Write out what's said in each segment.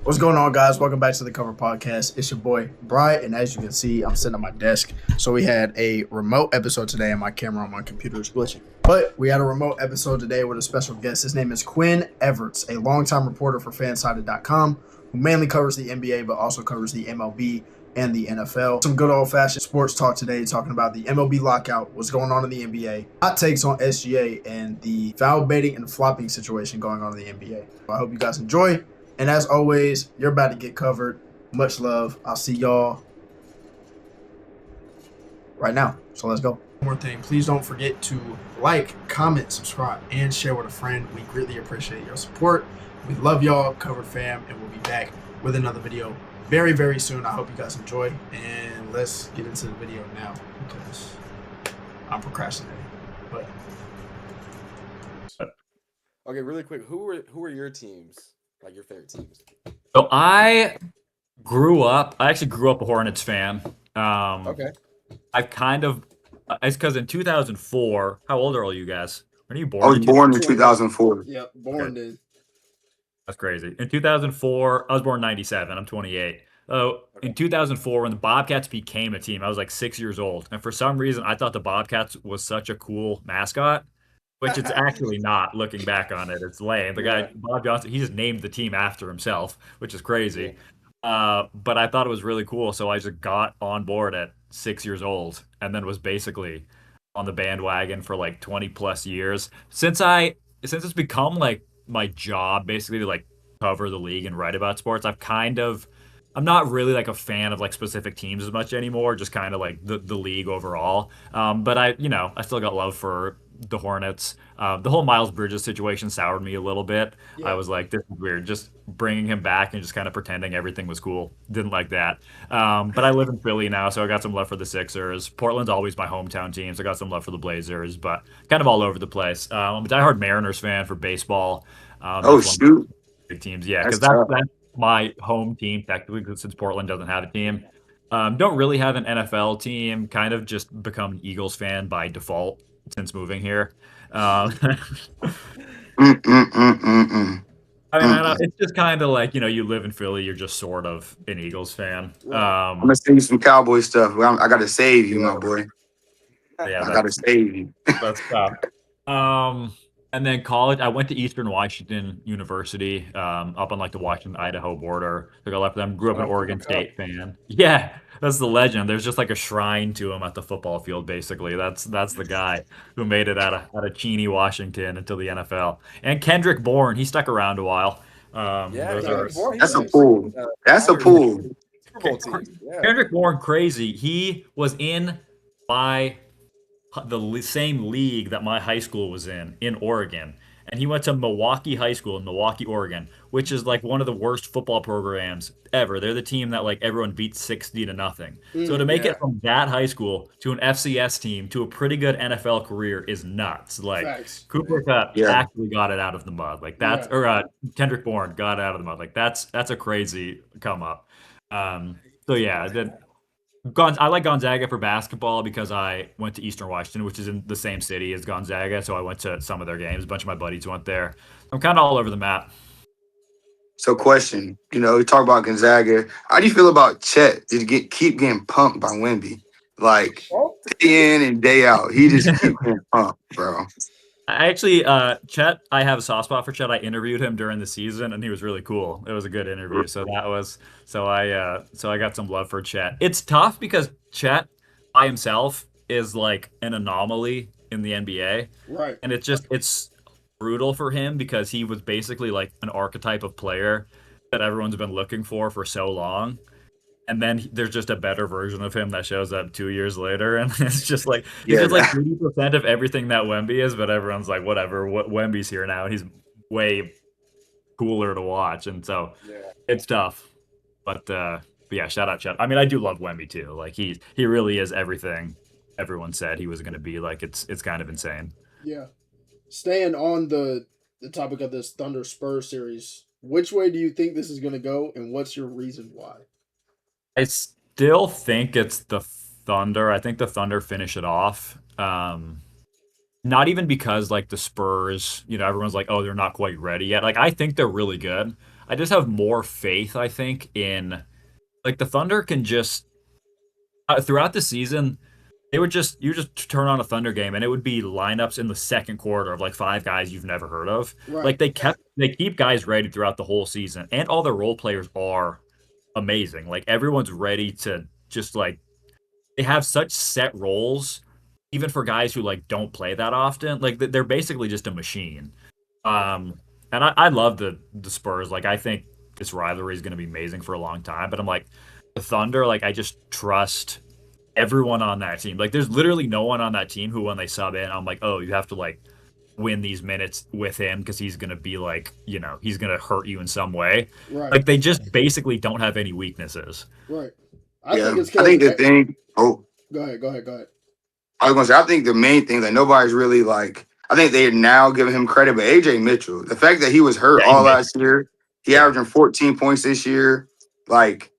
What's going on, guys? Welcome back to the Cov3rd Podcast. It's your boy, Brian, and as you can see, I'm sitting at my desk. So we had a remote episode today, and my camera on my computer is glitching. But we had a remote episode today with a special guest. His name is Quinn Everts, a longtime reporter for Fansided.com, who mainly covers the NBA, but also covers the MLB and the NFL. Some good old-fashioned sports talk today, talking about the MLB lockout, what's going on in the NBA, hot takes on SGA, and the foul baiting and flopping situation going on in the NBA. I hope you guys enjoy. And as always, you're about to get covered. Much love. I'll see y'all right now. So let's go. One more thing. Please don't forget to like, comment, subscribe, and share with a friend. We greatly appreciate your support. We love y'all, Cov3rd fam, and we'll be back with another video very, very soon. I hope you guys enjoy. And let's get into the video now because I'm procrastinating. But okay, really quick, who are your teams? Like your favorite teams? So I actually grew up a Hornets fan. Okay. It's because in 2004, how old are all you guys? When are you born? I was born in 2004. yep, born in. That's crazy. In 2004, I was born in 97. I'm 28. So in 2004, when the Bobcats became a team, I was like 6 years old. And for some reason, I thought the Bobcats was such a cool mascot, which it's actually not. Looking back on it, it's lame. The guy, Bob Johnson, he just named the team after himself, which is crazy. But I thought it was really cool, so I just got on board at 6 years old, and then was basically on the bandwagon for like 20 plus years. Since it's become like my job basically to like cover the league and write about sports, I'm not really like a fan of like specific teams as much anymore, just kind of like the league overall. But I still got love for the Hornets. The whole Miles Bridges situation soured me a little bit. Yeah. I was like, this is weird. Just bringing him back and just kind of pretending everything was cool. Didn't like that. But I live in Philly now, so I got some love for the Sixers. Portland's always my hometown team, so I got some love for the Blazers, but kind of all over the place. I'm a diehard Mariners fan for baseball. Oh, shoot. Big teams, yeah, That's because tough. that's my home team technically, since Portland doesn't have a team. Don't really have an NFL team. Kind of just become an Eagles fan by default since moving here. I mean, it's just kind of like, you live in Philly, you're just sort of an Eagles fan. I'm gonna send you some Cowboy stuff. I gotta save you, my boy. Yeah, I gotta save you. that's tough. And then college, I went to Eastern Washington University, up on like the Washington-Idaho border. Like I left them, grew up an Oregon State fan. Yeah, that's the legend. There's just like a shrine to him at the football field, basically. That's the guy who made it out of Cheney, Washington, into the NFL. And Kendrick Bourne, he stuck around a while. That's a pull. That's a pull. Super Bowl team. Yeah. Kendrick Bourne, crazy. He was in the same league that my high school was in Oregon. And he went to Milwaukee High School in Milwaukee, Oregon, which is like one of the worst football programs ever. They're the team that like everyone beats 60-0. So to make it from that high school to an FCS team to a pretty good NFL career is nuts. Like Facts. Cooper Kupp actually got it out of the mud. Like that's or Kendrick Bourne got it out of the mud. Like that's a crazy come up. So yeah, I like Gonzaga for basketball because I went to Eastern Washington, which is in the same city as Gonzaga, so I went to some of their games. A bunch of my buddies went there. I'm kind of all over the map. So, question. We talk about Gonzaga. How do you feel about Chet? Did he keep getting pumped by Wemby? Like day in and day out, he just keep getting pumped, bro. I actually, Chet, I have a soft spot for Chet. I interviewed him during the season, and he was really cool. It was a good interview. So I got some love for Chet. It's tough because Chet by himself is like an anomaly in the NBA, Right. and it's brutal for him because he was basically like an archetype of player that everyone's been looking for so long. And then there's just a better version of him that shows up 2 years later, and it's just like he's just like 80% of everything that Wemby is, but everyone's like, whatever. Wemby's here now, and he's way cooler to watch, and so it's tough. But yeah, shout out Chet. I mean, I do love Wemby too. Like he really is everything everyone said he was going to be. Like it's kind of insane. Yeah. Staying on the topic of this Thunder Spurs series, which way do you think this is going to go, and what's your reason why? I still think it's the Thunder. I think the Thunder finish it off. not even because like the Spurs, everyone's like, oh, they're not quite ready yet. Like I think they're really good. I just have more faith, I think, in like the Thunder can just throughout the season, they would just you just turn on a Thunder game and it would be lineups in the second quarter of like five guys you've never heard of. Right. Like they keep guys ready throughout the whole season, and all their role players are amazing. Like everyone's ready to just like they have such set roles, even for guys who like don't play that often. Like they're basically just a machine. And I love the Spurs. Like I think this rivalry is going to be amazing for a long time. But I'm like the Thunder. Like I just trust everyone on that team. Like there's literally no one on that team who when they sub in, I'm like, oh, you have to like win these minutes with him because he's gonna be like, he's gonna hurt you in some way. Right. Like they just basically don't have any weaknesses. Right. I think the thing. Oh, Go ahead. I was gonna say. I think the main thing that nobody's really like. I think they're now giving him credit, but AJ Mitchell, the fact that he was hurt all last year, he averaging 14 points this year. Like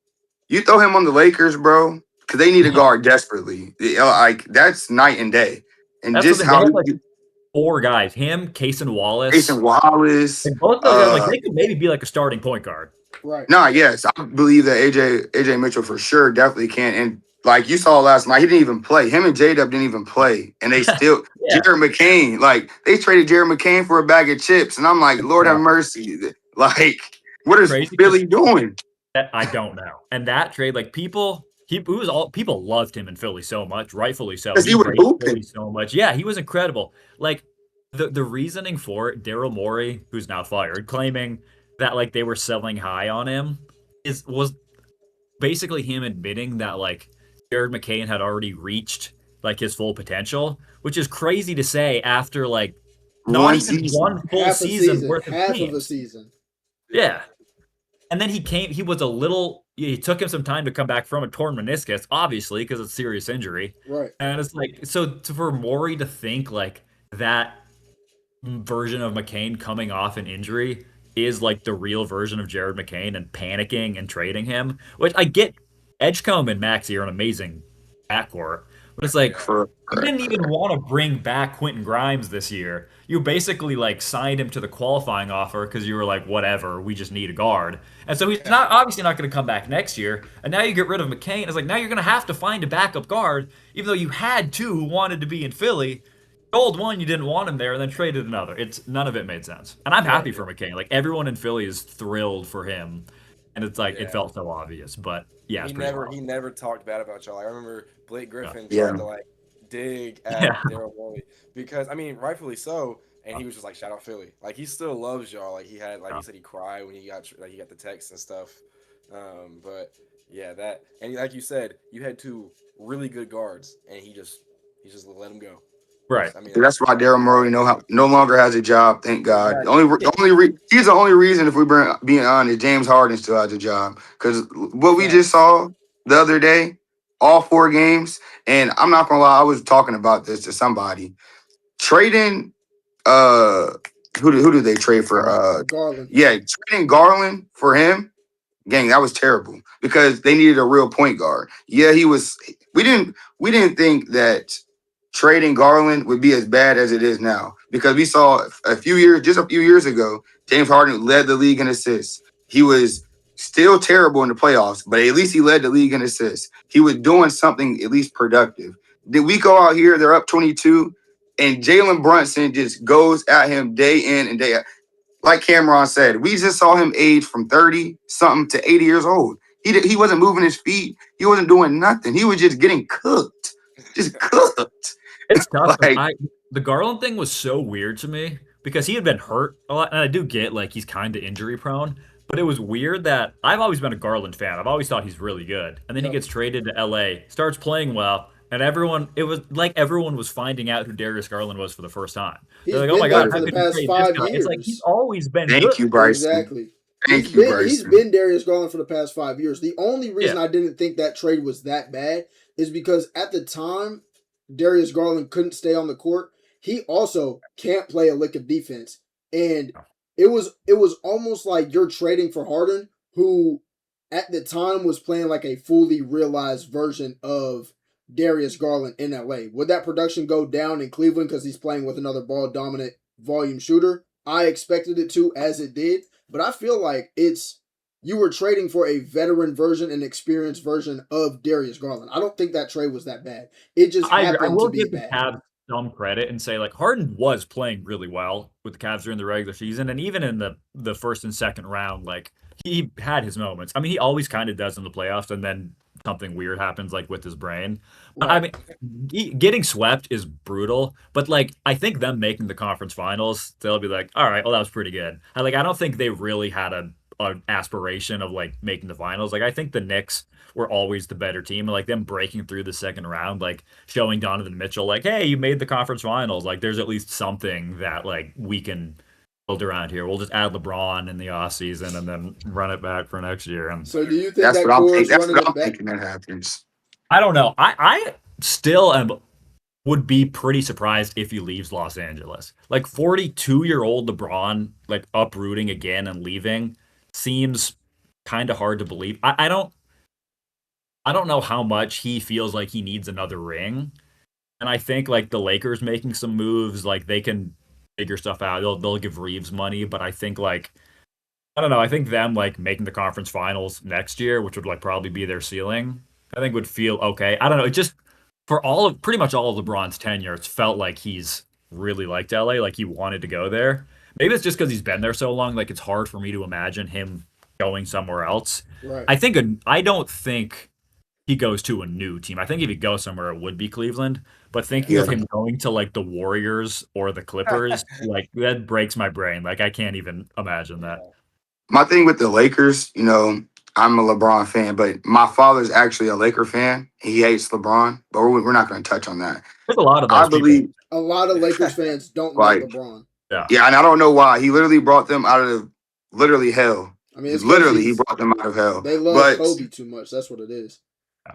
you throw him on the Lakers, bro, because they need a guard desperately. Like that's night and day. And That's just what how they have, like four guys: him, Case Wallace, Jason Wallace, and both of those guys, like they could maybe be like a starting point guard. Right. Yes, I believe that AJ Mitchell for sure definitely can. And like you saw last night, he didn't even play. Him and J-Dub didn't even play, and they still Jared McCain. Like they traded Jared McCain for a bag of chips, and I'm like, Lord have mercy. Like, what is Billy doing? I don't know. And that trade, like people loved him in Philly so much, rightfully so. Because he was hooping so much. Yeah, he was incredible. Like the reasoning for it, Daryl Morey, who's now fired, claiming that like they were selling high on him, was basically him admitting that like Jared McCain had already reached like his full potential, which is crazy to say after like not even one full season worth of half of a season. Yeah. And then he took him some time to come back from a torn meniscus, obviously, because it's a serious injury. Right. And it's like, for Morey to think like that version of McCain coming off an injury is like the real version of Jared McCain and panicking and trading him, which I get. Edgecombe and Maxey are an amazing backcourt, but it's like you didn't even want to bring back Quentin Grimes this year. You basically like signed him to the qualifying offer because you were like, whatever, we just need a guard. And so he's obviously not going to come back next year. And now you get rid of McCain. It's like now you're going to have to find a backup guard, even though you had two who wanted to be in Philly. Sold one, you didn't want him there, and then traded another. None of it made sense. And I'm happy for McCain. Like everyone in Philly is thrilled for him. And it's like it felt so obvious, but yeah, he never talked bad about y'all. I remember Blake Griffin tried to like dig at Daryl Morey because I mean, rightfully so, and he was just like shout out Philly. Like he still loves y'all. Like he had he said he cried when he got the text and stuff. But yeah, that and like you said, you had two really good guards, and he just let him go. Right. I mean, that's why Daryl Morey no longer has a job. Thank God. He's the only reason, if we're being honest, James Harden still has a job. Because what we just saw the other day, all 4 games, and I'm not gonna lie, I was talking about this to somebody. Trading, who do they trade for? Garland. Yeah, trading Garland for him. Gang, that was terrible because they needed a real point guard. Yeah, he was. We didn't think that trading Garland would be as bad as it is now because we saw a few years ago, James Harden led the league in assists. He was still terrible in the playoffs, but at least he led the league in assists. He was doing something at least productive. Did we go out here? They're up 22, and Jalen Brunson just goes at him day in and day out. Like Cameron said, we just saw him age from 30-something to 80 years old. He wasn't moving his feet. He wasn't doing nothing. He was just getting cooked. Just cooked. It's tough. The Garland thing was so weird to me because he had been hurt a lot, and I do get like he's kind of injury prone, but it was weird that I've always been a Garland fan. I've always thought he's really good, and then he gets traded to LA, starts playing well, and everyone was finding out who Darius Garland was for the first time. They're like, oh my god, how could you trade this guy? It's like he's always been good. Thank you, Bryson. Exactly. Thank you, Bryson. He's been Darius Garland for the past 5 years. The only reason I didn't think that trade was that bad is because at the time Darius Garland couldn't stay on the court. He also can't play a lick of defense. And it was almost like you're trading for Harden, who at the time was playing like a fully realized version of Darius Garland in LA. Would that production go down in Cleveland because he's playing with another ball dominant volume shooter? I expected it to, as it did, but I feel like you were trading for a veteran version and experienced version of Darius Garland. I don't think that trade was that bad. It just happened to be bad. I will give the Cavs some credit and say, like, Harden was playing really well with the Cavs during the regular season, and even in the first and second round, like, he had his moments. I mean, he always kind of does in the playoffs, and then something weird happens, like, with his brain. Right. I mean, getting swept is brutal, but, like, I think them making the conference finals, they'll be like, all right, well, that was pretty good. I don't think they really had an aspiration of, like, making the finals. Like, I think the Knicks were always the better team, and, like, them breaking through the second round, like, showing Donovan Mitchell, like, hey, you made the conference finals. Like, there's at least something that, like, we can build around here. We'll just add LeBron in the offseason and then run it back for next year. And so do you think that's what I'm thinking that happens? I don't know. I still would be pretty surprised if he leaves Los Angeles. Like, 42-year-old LeBron, like, uprooting again and leaving seems kind of hard to believe. I don't know how much he feels like he needs another ring. And I think, like, the Lakers making some moves, like, they can figure stuff out. They'll give Reeves money, but I think, like, I don't know. I think them, like, making the conference finals next year, which would, like, probably be their ceiling, I think would feel okay. I don't know. It just, for pretty much all of LeBron's tenure, it's felt like he's really liked LA, like he wanted to go there. Maybe it's just because he's been there so long, like, it's hard for me to imagine him going somewhere else. Right. I don't think he goes to a new team. I think if he goes somewhere, it would be Cleveland. But thinking of him going to, like, the Warriors or the Clippers, like, that breaks my brain. Like, I can't even imagine that. My thing with the Lakers, you know, I'm a LeBron fan, but my father's actually a Laker fan. He hates LeBron, but we're not going to touch on that. There's a lot of those people. A lot of Lakers fans don't like LeBron. Yeah, and I don't know why. He literally brought them out of literally hell. I mean, he brought them out of hell. They love Kobe too much. That's what it is.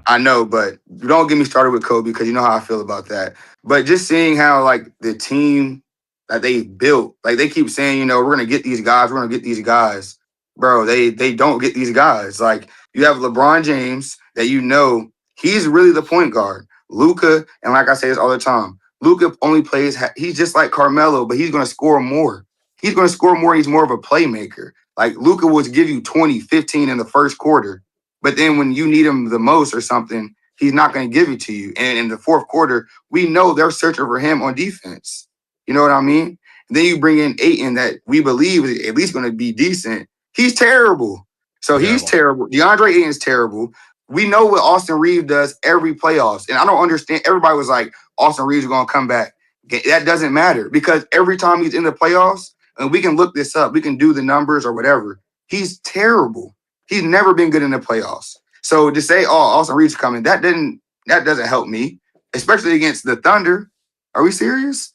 I know, but don't get me started with Kobe because you know how I feel about that. But just seeing how, like, the team that they built, like, they keep saying, you know, we're going to get these guys, we're going to get these guys. Bro, they don't get these guys. Like, you have LeBron James that, you know, he's really the point guard. Luka, and like I say this all the time, Luka only plays, he's just like Carmelo, but he's going to score more. He's going to score more. He's more of a playmaker. Like, Luka would give you 20, 15 in the first quarter. But then when you need him the most or something, he's not going to give it to you. And in the fourth quarter, we know they're searching for him on defense. You know what I mean? And then you bring in Ayton that we believe is at least going to be decent. He's terrible. So he's terrible. DeAndre Ayton's terrible. We know what Austin Reeves does every playoffs. And I don't understand. Everybody was like, Austin Reeves is going to come back. That doesn't matter because every time he's in the playoffs, and we can look this up, we can do the numbers or whatever, he's terrible. He's never been good in the playoffs. So to say, oh, Austin Reeves coming, that doesn't help me, especially against the Thunder. Are we serious?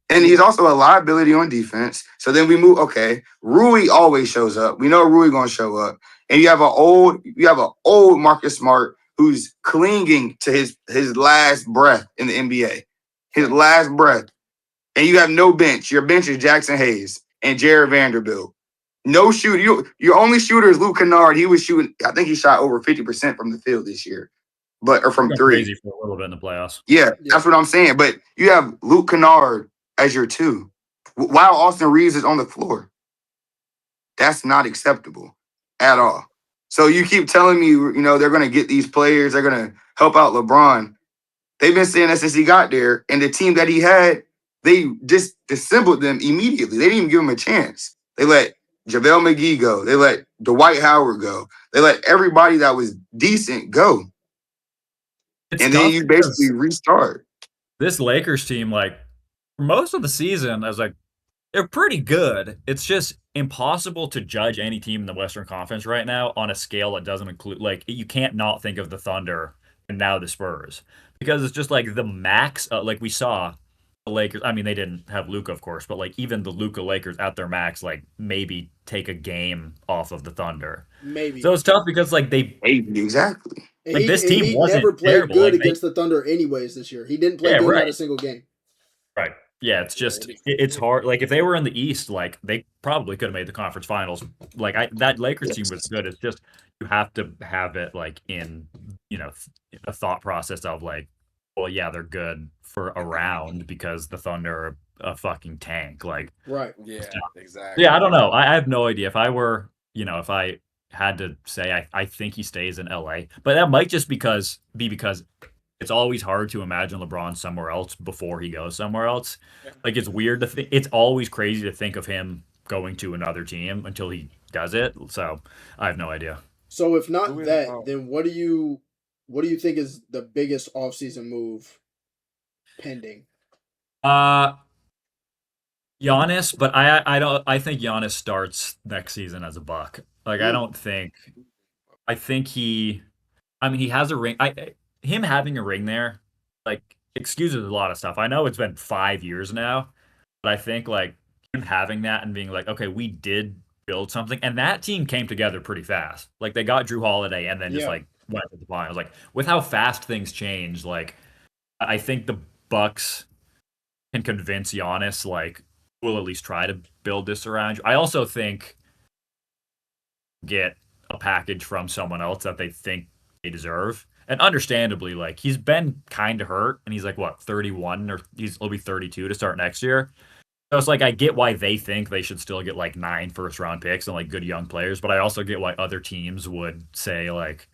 And he's also a liability on defense. So then we move, okay, Rui always shows up. We know Rui going to show up. And you have an old Marcus Smart who's clinging to his last breath in the NBA. His last breath. And you have no bench. Your bench is Jackson Hayes and Jared Vanderbilt. No shooter. Your only shooter is Luke Kennard. He was shooting, I think he shot over 50% from the field this year. Or from three. Crazy for a little bit in the playoffs. Yeah, that's what I'm saying. But you have Luke Kennard as your two, while Austin Reeves is on the floor. That's not acceptable at all. So you keep telling me, you know, they're going to get these players, they're going to help out LeBron. They've been saying that since he got there, and the team that he had, they just disassembled them immediately. They didn't even give him a chance. They let JaVale McGee go. They let Dwight Howard go. They let everybody that was decent go. And then you basically restart. This Lakers team, like, for most of the season, I was like, they're pretty good. It's just impossible to judge any team in the Western Conference right now on a scale that doesn't include, like, you can't not think of the Thunder and now the Spurs. Because it's just like the max, like we saw the Lakers. I mean, they didn't have Luka, of course, but like even the Luka Lakers at their max, like maybe take a game off of the Thunder. Maybe. So it's tough because like exactly. Like this team wasn't never played terrible. good against the Thunder anyways this year. He didn't play good at a single game. Right. Yeah, it's just it's hard. Like if they were in the East, like they probably could have made the conference finals. Like that Lakers team was good. It's just you have to have it like in, you know, a thought process of like well, yeah, they're good for a round because the Thunder are a fucking tank. Like, Right. Yeah, yeah, exactly. I don't know. I have no idea. If I were, if I had to say, I think he stays in LA, but that might just be because it's always hard to imagine LeBron somewhere else before he goes somewhere else. Like it's weird to think. It's always crazy to think of him going to another team until he does it. So I have no idea. So if Who not is that, then what do you think is the biggest offseason move pending? Uh Giannis, but I don't I think Giannis starts next season as a Buck. Like I Mm, don't think I think he has a ring. Him having a ring there, like excuses a lot of stuff. I know it's been 5 years now, but I think like him having that and being like, okay, we did build something, and that team came together pretty fast. Like they got Drew Holiday and then just yeah. like went to the finals. Like with how fast things change, like I think the Bucks can convince Giannis like we'll at least try to build this around you. I also think get a package from someone else that they think they deserve. And understandably, like he's been kind of hurt, and he's like what 31 or he'll be 32 to start next year. So it's like I get why they think they should still get like 9 first round picks and like good young players, but I also get why other teams would say like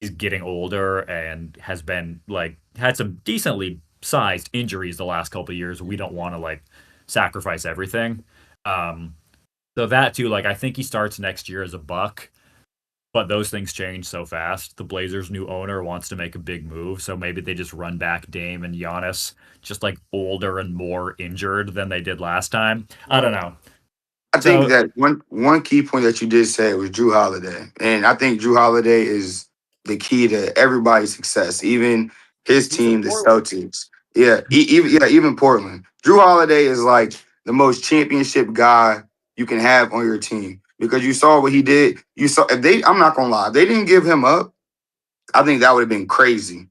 he's getting older and has been like had some decently sized injuries the last couple of years. We don't want to like sacrifice everything. Um, so that too, like I think he starts next year as a Buck. But those things change so fast. The Blazers' new owner wants to make a big move, so maybe they just run back Dame and Giannis, just like older and more injured than they did last time. I don't Right. know. I think So that one key point that you did say was Drew Holiday, and I think Drew Holiday is the key to everybody's success, even his He's in team, the Portland. Celtics. Yeah, even Portland. Drew Holiday is like the most championship guy you can have on your team because you saw what he did. You saw if they, I'm not gonna lie, if they didn't give him up, I think that would have been crazy.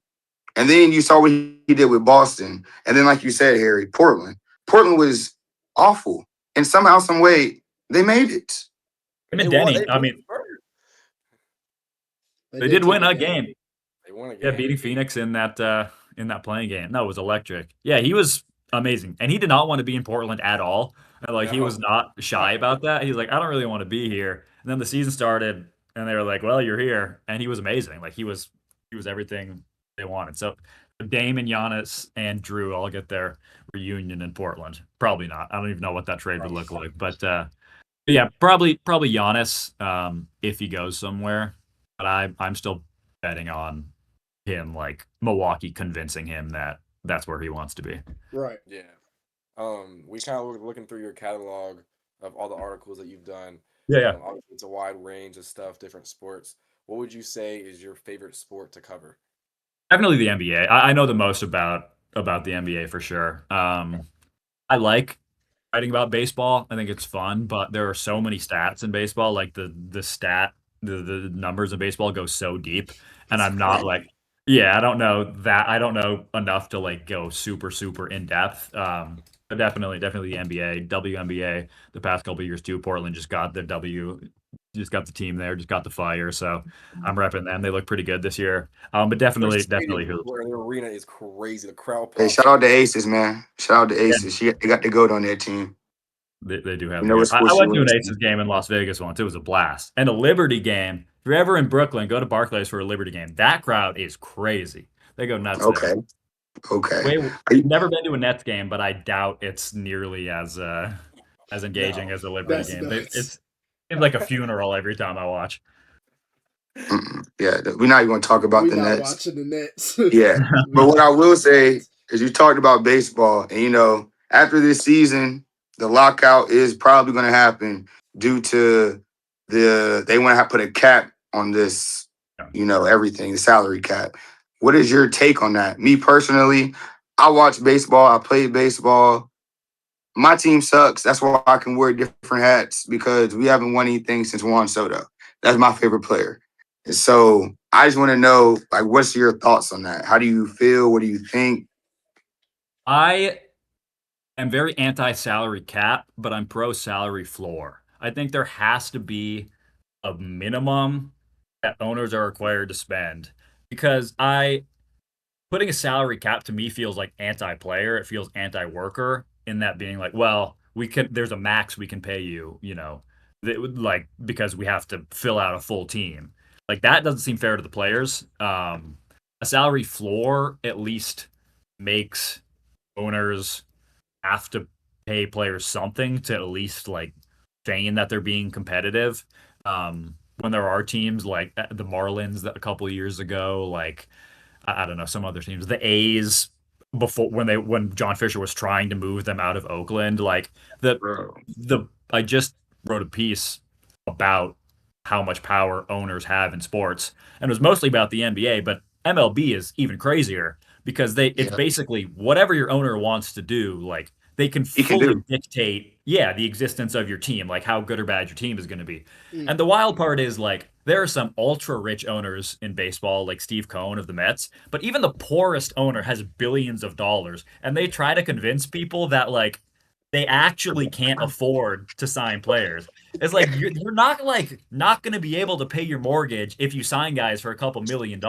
And then you saw what he did with Boston, and then like you said, Harry, Portland. Portland was awful, and somehow, some way, they made it. him They and won. Denny, They I beat mean, Spurs. They they did did take win a a game. game. They won a Yeah, game. beating Phoenix in that playing game. No, it was electric. Yeah, he was amazing. And he did not want to be in Portland at all. And like he was No. not shy about that. He was like, I don't really want to be here. And then the season started and they were like, well, you're here. And he was amazing. Like he was everything they wanted. So Dame and Giannis and Drew all get their reunion in Portland. Probably not. I don't even know what that trade would look like. But yeah, probably Giannis if he goes somewhere. But I'm still betting on him like Milwaukee convincing him that that's where he wants to be. Right. Yeah. We kind of looking through your catalog of all the articles that you've done. Yeah, yeah. Obviously, it's a wide range of stuff, different sports. What would you say is your favorite sport to cover? Definitely the NBA. I know the most about the NBA for sure. I like writing about baseball. I think it's fun, but there are so many stats in baseball. Like the numbers in baseball go so deep, and It's I'm not crazy. like, yeah, I don't know that. I don't know enough to like go super in depth. But definitely the NBA, WNBA. The past couple of years too. Portland just got the team there, just got the fire. So I'm repping them. They look pretty good this year. But Their definitely stadium, who. their arena is crazy. The crowd Hey, pops shout so out to much. Aces, man. Shout out to Aces. They got the goat on their team. They do have You the know what good. I sports you went to want an to Aces see. game in Las Vegas once. It was a blast. And a Liberty game. If you're ever in Brooklyn, go to Barclays for a Liberty game. That crowd is crazy. They go nuts Okay, there. okay. Way Are you, never been to a Nets game, but I doubt it's nearly as engaging No. as a Liberty That's game. nuts. It's like a funeral every time I watch. yeah, we're not even going to talk about We the not Nets. watching the Nets. Yeah, We but what I not. will say is you talked about baseball, and after this season, the lockout is probably going to happen due to they want to put a cap on this, everything, the salary cap. What is your take on that? Me personally, I watch baseball. I play baseball. My team sucks. That's why I can wear different hats because we haven't won anything since Juan Soto. That's my favorite player. And so I just want to know, like, what's your thoughts on that? How do you feel? What do you think? I am very anti-salary cap, but I'm pro salary floor. I think there has to be a minimum that owners are required to spend because putting a salary cap to me feels like anti-player. It feels anti-worker in that being like, well, there's a max we can pay you, like because we have to fill out a full team. Like that doesn't seem fair to the players. A salary floor at least makes owners have to pay players something to at least like feign that they're being competitive. When there are teams like the Marlins that a couple of years ago, like I don't know, some other teams, the A's before when John Fisher was trying to move them out of Oakland, like the Bro. the I just wrote a piece about how much power owners have in sports, and it was mostly about the NBA, but MLB is even crazier because it's Yeah. basically whatever your owner wants to do, like they can He can fully do. dictate, the existence of your team, like how good or bad your team is going to be. Mm. And the wild part is like there are some ultra rich owners in baseball, like Steve Cohen of the Mets, but even the poorest owner has billions of dollars, and they try to convince people that like they actually can't afford to sign players. It's like you're not going to be able to pay your mortgage if you sign guys for a couple $1 million.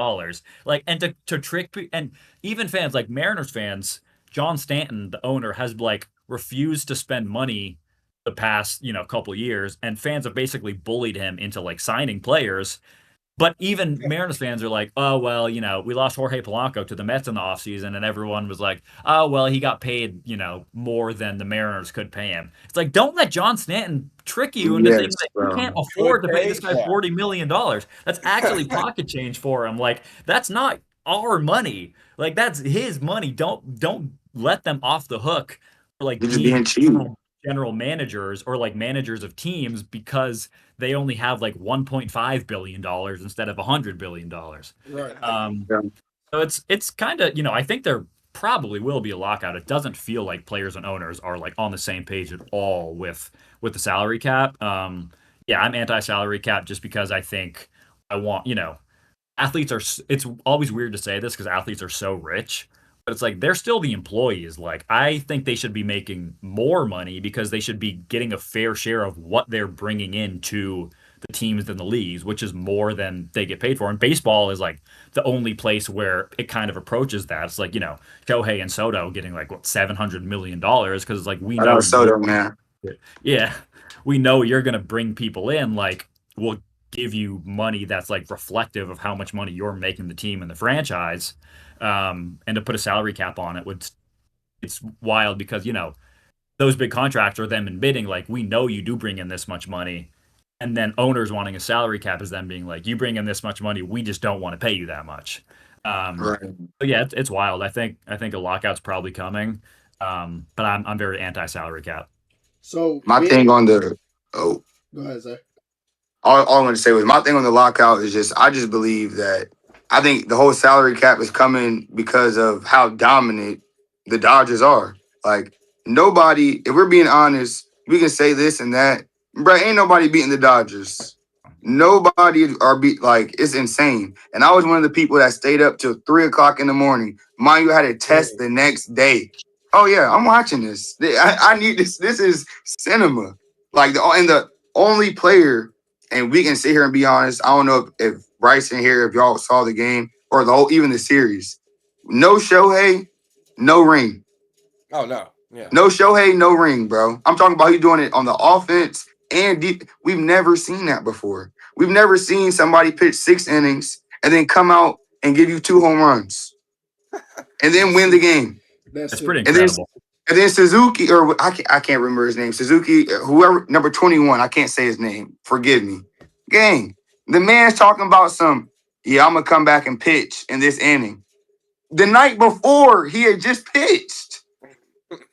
Like, and to trick and even fans like Mariners fans, John Stanton, the owner, has like refused to spend money the past couple years, and fans have basically bullied him into like signing players. But even Mariners fans are like, oh, well, we lost Jorge Polanco to the Mets in the offseason, and everyone was like, oh, well, he got paid, more than the Mariners could pay him. It's like, don't let John Stanton trick you into thinking that you can't afford to pay this guy $40 million. That's actually pocket change for him. Like, that's not our money. Like, that's his money. Don't let them off the hook for like They're just being cheap. general managers or like managers of teams because they only have like $1.5 billion instead of $100 billion. Right. So it's kind of, I think there probably will be a lockout. It doesn't feel like players and owners are like on the same page at all with the salary cap. Yeah, I'm anti-salary cap just because I think I want, athletes are, it's always weird to say this because athletes are so rich, but it's like they're still the employees. Like I think they should be making more money because they should be getting a fair share of what they're bringing into the teams and the leagues, which is more than they get paid for. And baseball is like the only place where it kind of approaches that. It's like, Shohei and Soto getting like what $700 million because it's like we know Soto, man. Yeah, we know you're gonna bring people in. Like we'll give you money that's like reflective of how much money you're making the team and the franchise. And to put a salary cap on it it's wild because those big contracts are them admitting like we know you do bring in this much money, and then owners wanting a salary cap is them being like you bring in this much money, we just don't want to pay you that much. Right. But yeah, it's wild. I think a lockout's probably coming, but I'm very anti-salary cap. So my thing on the go ahead, Zach. All I want to say was my thing on the lockout is just I just believe that I think the whole salary cap is coming because of how dominant the Dodgers are. Like nobody, if we're being honest, we can say this and that, bro. Ain't nobody beating the Dodgers. Nobody like it's insane. And I was one of the people that stayed up till 3:00 in the morning. Mind you, I had a test the next day. Oh yeah, I'm watching this. I need this. This is cinema. Like the only player. And we can sit here and be honest. I don't know if Bryson here, if y'all saw the game or even the series. No Shohei, no ring. Oh, no. Yeah. No Shohei, no ring, bro. I'm talking about you doing it on the offense and deep. We've never seen that before. We've never seen somebody pitch 6 innings and then come out and give you 2 home runs and then win the game. That's pretty incredible. And then Suzuki, or I can't remember his name. Suzuki, whoever, number 21, I can't say his name. Forgive me. Gang, the man's talking about I'm going to come back and pitch in this inning. The night before, he had just pitched.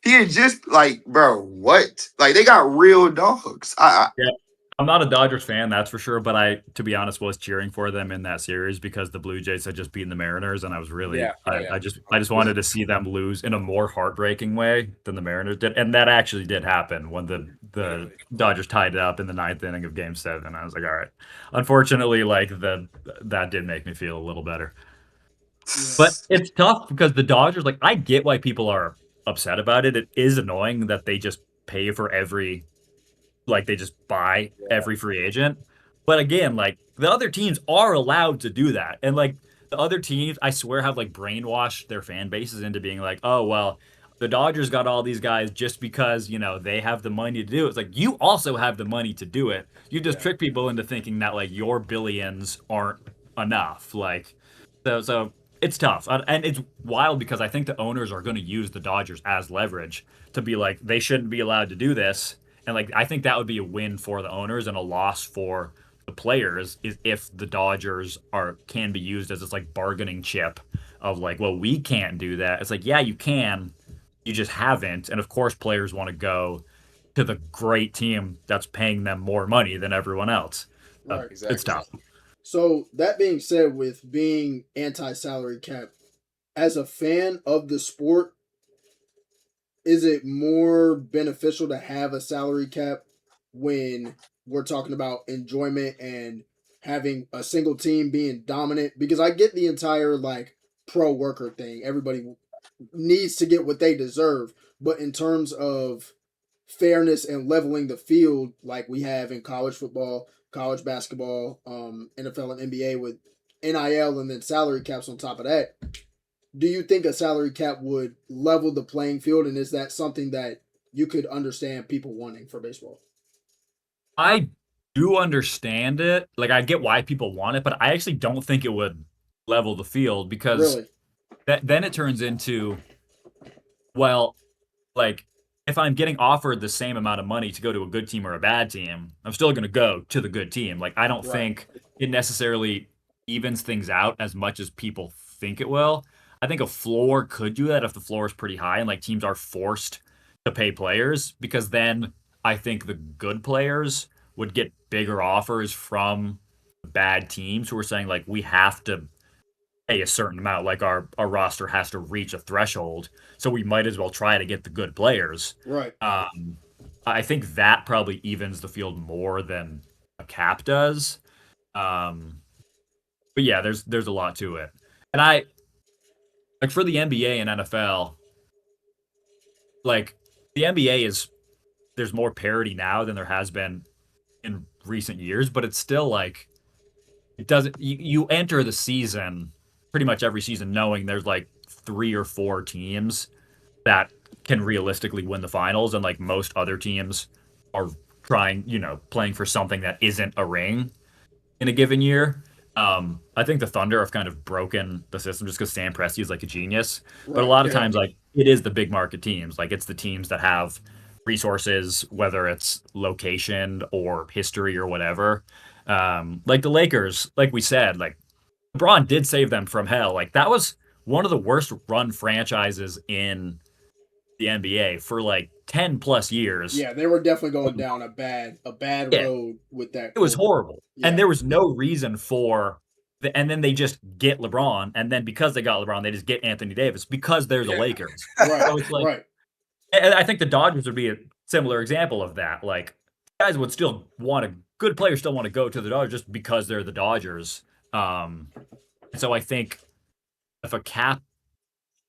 He had just, like, bro, what? Like, they got real dogs. Yeah. I'm not a Dodgers fan, that's for sure, but I, to be honest, was cheering for them in that series because the Blue Jays had just beaten the Mariners, and I was really, I just wanted to see them lose in a more heartbreaking way than the Mariners did, and that actually did happen when the Dodgers tied it up in the 9th inning of Game 7. I was like, all right. Unfortunately, like that did make me feel a little better, but it's tough because the Dodgers, like, I get why people are upset about it. It is annoying that they just pay for every. Like they just buy every free agent. But again, like the other teams are allowed to do that. And like the other teams, I swear, have like brainwashed their fan bases into being like, oh well, the Dodgers got all these guys just because they have the money to do it. It's like you also have the money to do it. You just trick people into thinking that like your billions aren't enough. Like, so it's tough, and it's wild because I think the owners are going to use the Dodgers as leverage to be like they shouldn't be allowed to do this, and like I think that would be a win for the owners and a loss for the players is if the Dodgers can be used as this like bargaining chip of like, well, we can't do that. It's like, yeah, you can, you just haven't. And of course, players want to go to the great team that's paying them more money than everyone else. Right. Exactly. It's tough. So that being said, with being anti-salary cap, as a fan of the sport, is it more beneficial to have a salary cap when we're talking about enjoyment and having a single team being dominant? Because I get the entire like pro worker thing. Everybody needs to get what they deserve. But in terms of fairness and leveling the field like we have in college football, college basketball, NFL and NBA with NIL and then salary caps on top of that, do you think a salary cap would level the playing field? And is that something that you could understand people wanting for baseball? I do understand it. Like, I get why people want it, but I actually don't think it would level the field because Really? then it turns into, well, like, if I'm getting offered the same amount of money to go to a good team or a bad team, I'm still going to go to the good team. Like, I don't Right. think it necessarily evens things out as much as people think it will. I think a floor could do that if the floor is pretty high and like teams are forced to pay players because then I think the good players would get bigger offers from bad teams who are saying like we have to pay a certain amount, like our roster has to reach a threshold, so we might as well try to get the good players. Right. I think that probably evens the field more than a cap does. But yeah, there's a lot to it, and I like for the NBA and NFL, like the NBA is there's more parity now than there has been in recent years, but it's still like it doesn't. You enter the season pretty much every season knowing there's like 3 or 4 teams that can realistically win the finals, and like most other teams are trying, playing for something that isn't a ring in a given year. I think the Thunder have kind of broken the system just because Sam Presti is like a genius. But a lot of times, like it is the big market teams. Like it's the teams that have resources, whether it's location or history or whatever. Like the Lakers, like we said, like LeBron did save them from hell. Like that was one of the worst run franchises in the NBA for like 10 plus years. Yeah, they were definitely going down a bad road with that. It was horrible. Yeah. And there was no reason and then they just get LeBron, and then because they got LeBron, they just get Anthony Davis because they're the Lakers. Right. So it's like, right. And I think the Dodgers would be a similar example of that. Like guys would still good players still want to go to the Dodgers just because they're the Dodgers. So I think if a cap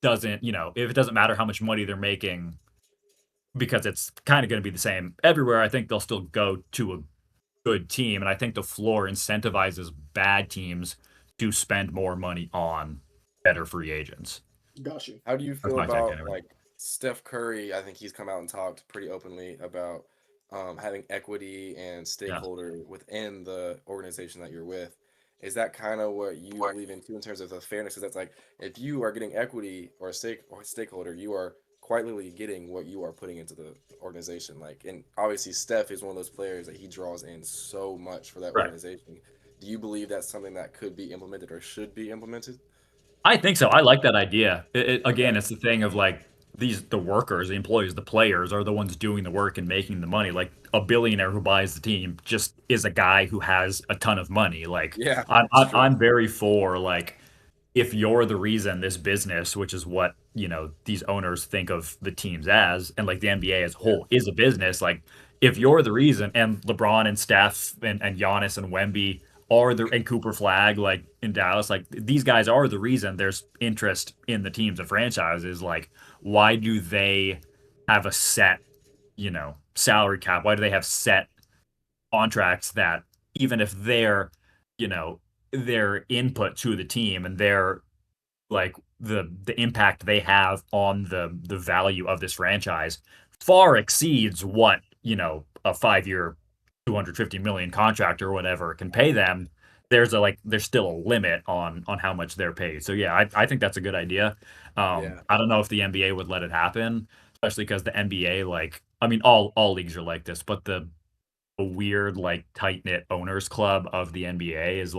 doesn't, if it doesn't matter how much money they're making, because it's kind of going to be the same everywhere, I think they'll still go to a good team. And I think the floor incentivizes bad teams to spend more money on better free agents. Got you. How do you feel about like Steph Curry? I think he's come out and talked pretty openly about having equity and stakeholder within the organization that you're with. Is that kind of what you believe in too in terms of the fairness? Because that's like if you are getting equity or a stakeholder, you are quite literally getting what you are putting into the organization. Like, and obviously Steph is one of those players that he draws in so much for that organization. Do you believe that's something that could be implemented or should be implemented? I think so. I like that idea. Again, it's the thing of like the workers, the employees, the players are the ones doing the work and making the money. Like a billionaire who buys the team just is a guy who has a ton of money. Like I'm very for like if you're the reason this business, which is what these owners think of the teams as, and like the NBA as a whole is a business. Like if you're the reason, and LeBron and Steph and Giannis and Wemby and Cooper Flag, like in Dallas, like these guys are the reason there's interest in the teams and franchises. Like, why do they have a set, salary cap? Why do they have set contracts that even if they're, their input to the team and their like the impact they have on the value of this franchise far exceeds what, a 5-year 250 million contract or whatever can pay them. There's still a limit on how much they're paid. So yeah, I think that's a good idea. I don't know if the NBA would let it happen, especially because the NBA, all leagues are like this, but the weird, tight knit owners club of the NBA is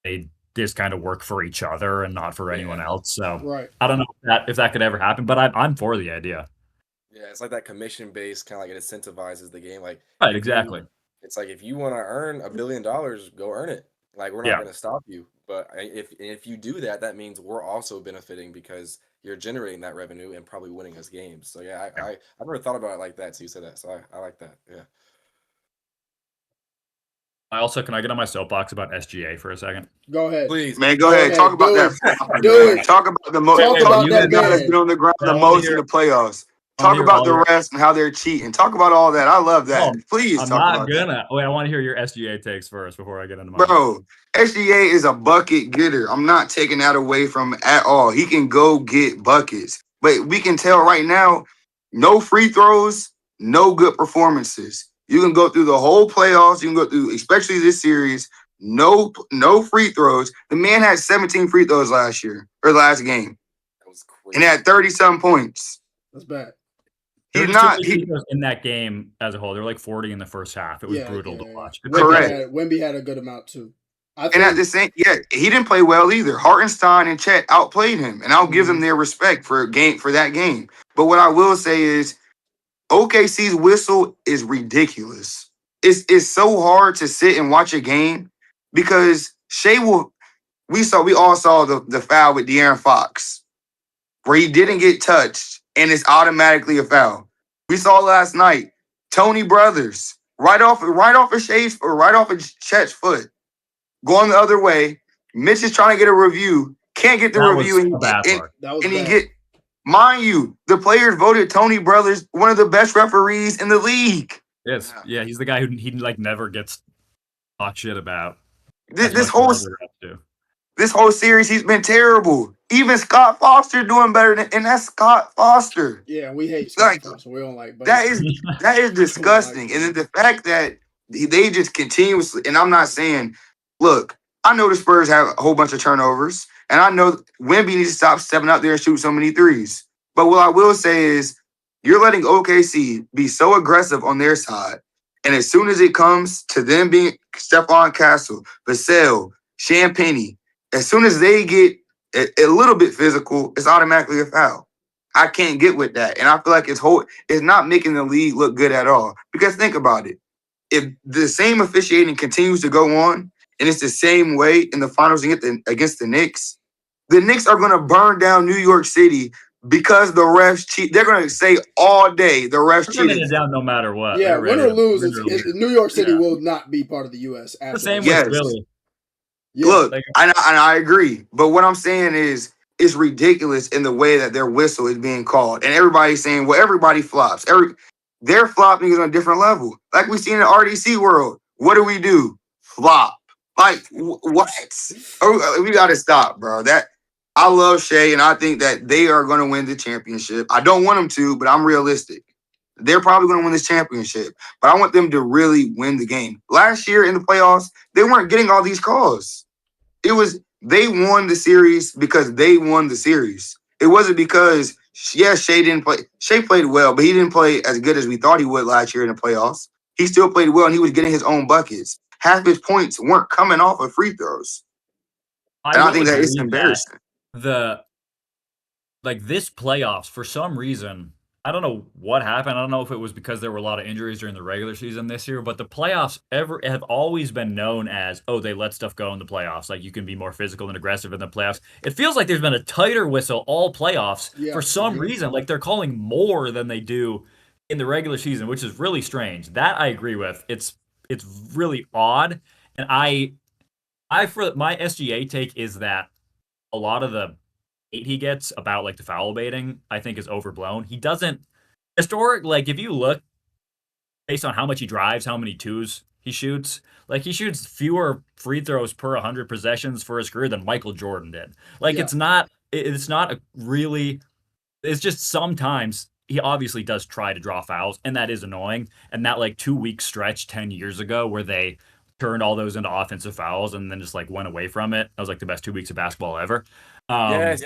they just kind of work for each other and not for anyone else. So right. I don't know if that could ever happen, but I'm for the idea. Yeah, it's like that commission based kind of it incentivizes the game. Right, exactly. It's like if you want to earn $1 billion, go earn it. We're not going to stop you. But if you do that, that means we're also benefiting because you're generating that revenue and probably winning us games. So yeah, I've never thought about it like that. So you said that, so I like that. Yeah. Can I get on my soapbox about SGA for a second? Go ahead, please, man. Go ahead. Talk about that. Do it. Talk about the most. Talk about that guy that's been on the ground the most in the playoffs. Talk about the refs and how they're cheating. Talk about all that. I love that. Please talk about that. Wait, I want to hear your SGA takes first before I get into mine. Bro, SGA is a bucket getter. I'm not taking that away from him at all. He can go get buckets. But we can tell right now, no free throws, no good performances. You can go through the whole playoffs. You can go through, especially this series, no free throws. The man had 17 free throws last game. That was crazy. And had 30-some points. That's bad. He's not in that game as a whole. There were 40 in the first half. It was brutal to watch. Correct. Wemby had a good amount too. And at the same, he didn't play well either. Hartenstein and Chet outplayed him, and I'll give them their respect for that game. But what I will say is, OKC's whistle is ridiculous. It's so hard to sit and watch a game because Shea will. We all saw the foul with De'Aaron Fox, where he didn't get touched, and it's automatically a foul. We saw last night Tony Brothers right off of Shea's or right off of Chet's foot, going the other way. Mitch is trying to get a review, can't get the review, mind you, the players voted Tony Brothers one of the best referees in the league. Yes, yeah, he's the guy who he never gets talked shit about. This whole series, he's been terrible. Even Scott Foster doing better and that's Scott Foster. Yeah, we hate Scott Foster. We don't like that is disgusting. And then the fact that they just continuously, and I'm not saying, look, I know the Spurs have a whole bunch of turnovers, and I know Wemby needs to stop stepping out there and shoot so many threes. But what I will say is, you're letting OKC be so aggressive on their side, and as soon as it comes to them being Stephon Castle, Vassell, Champagny, as soon as they get a little bit physical, it's automatically a foul. I can't get with that. And I feel like it's not making the league look good at all. Because think about it. If the same officiating continues to go on, and it's the same way in the finals against the Knicks are going to burn down New York City because the refs cheat. They're going to say all day the refs cheated. It down no matter what. Yeah, win or lose, New York City will not be part of the U.S. The same with Philly. Yeah. Look, I agree. But what I'm saying is, it's ridiculous in the way that their whistle is being called. And everybody's saying, well, everybody flops. Their flopping is on a different level. Like we see in the RDC world. What do? Flop. What? We got to stop, bro. I love Shea, and I think that they are going to win the championship. I don't want them to, but I'm realistic. They're probably going to win this championship, but I want them to really win the game. Last year in the playoffs, they weren't getting all these calls. They won the series because they won the series. It wasn't because, Shea didn't play. Shea played well, but he didn't play as good as we thought he would last year in the playoffs. He still played well, and he was getting his own buckets. Half his points weren't coming off of free throws. I think that is embarrassing. This playoffs, for some reason, I don't know what happened. I don't know if it was because there were a lot of injuries during the regular season this year, but the playoffs have always been known as, they let stuff go in the playoffs. You can be more physical and aggressive in the playoffs. It feels like there's been a tighter whistle all playoffs for some reason. They're calling more than they do in the regular season, which is really strange. That I agree with. It's really odd. And I for my SGA take is that a lot of the hate he gets about the foul baiting, I think, is overblown. He doesn't if you look based on how much he drives, how many twos He shoots fewer free throws per 100 possessions for his career than Michael Jordan did. Like, it's not a really, it's just sometimes he obviously does try to draw fouls, and that is annoying. And that like 2 week stretch 10 years ago where they turned all those into offensive fouls and then just like went away from it. That was like the best 2 weeks of basketball ever. Yes.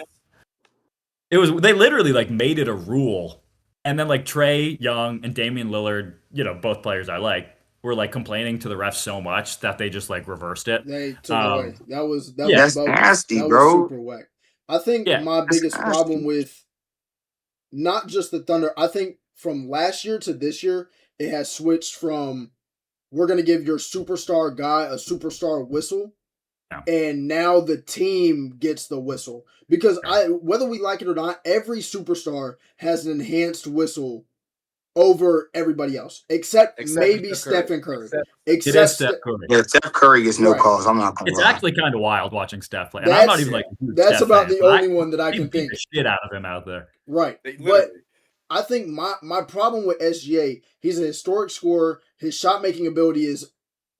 It was, they literally like made it a rule. And then like Trae Young and Damian Lillard, both players I like, were like complaining to the refs so much that they just like reversed it. They took it away. That was nasty, that bro. was super whack. I think my biggest problem with not just the Thunder, I think from last year to this year, it has switched from we're going to give your superstar guy a superstar whistle, and now the team gets the whistle. Because whether we like it or not, every superstar has an enhanced whistle over everybody else, except maybe Stephen Curry. Except Steph Curry. Yeah, Steph Curry gets no calls. I'm not gonna lie. It's actually kind of wild watching Steph play. And I'm not even like a huge that's Steph about fan, the only one that I can think. The shit out of him out there. Right. But I think my problem with SGA, he's an historic scorer. His shot making ability is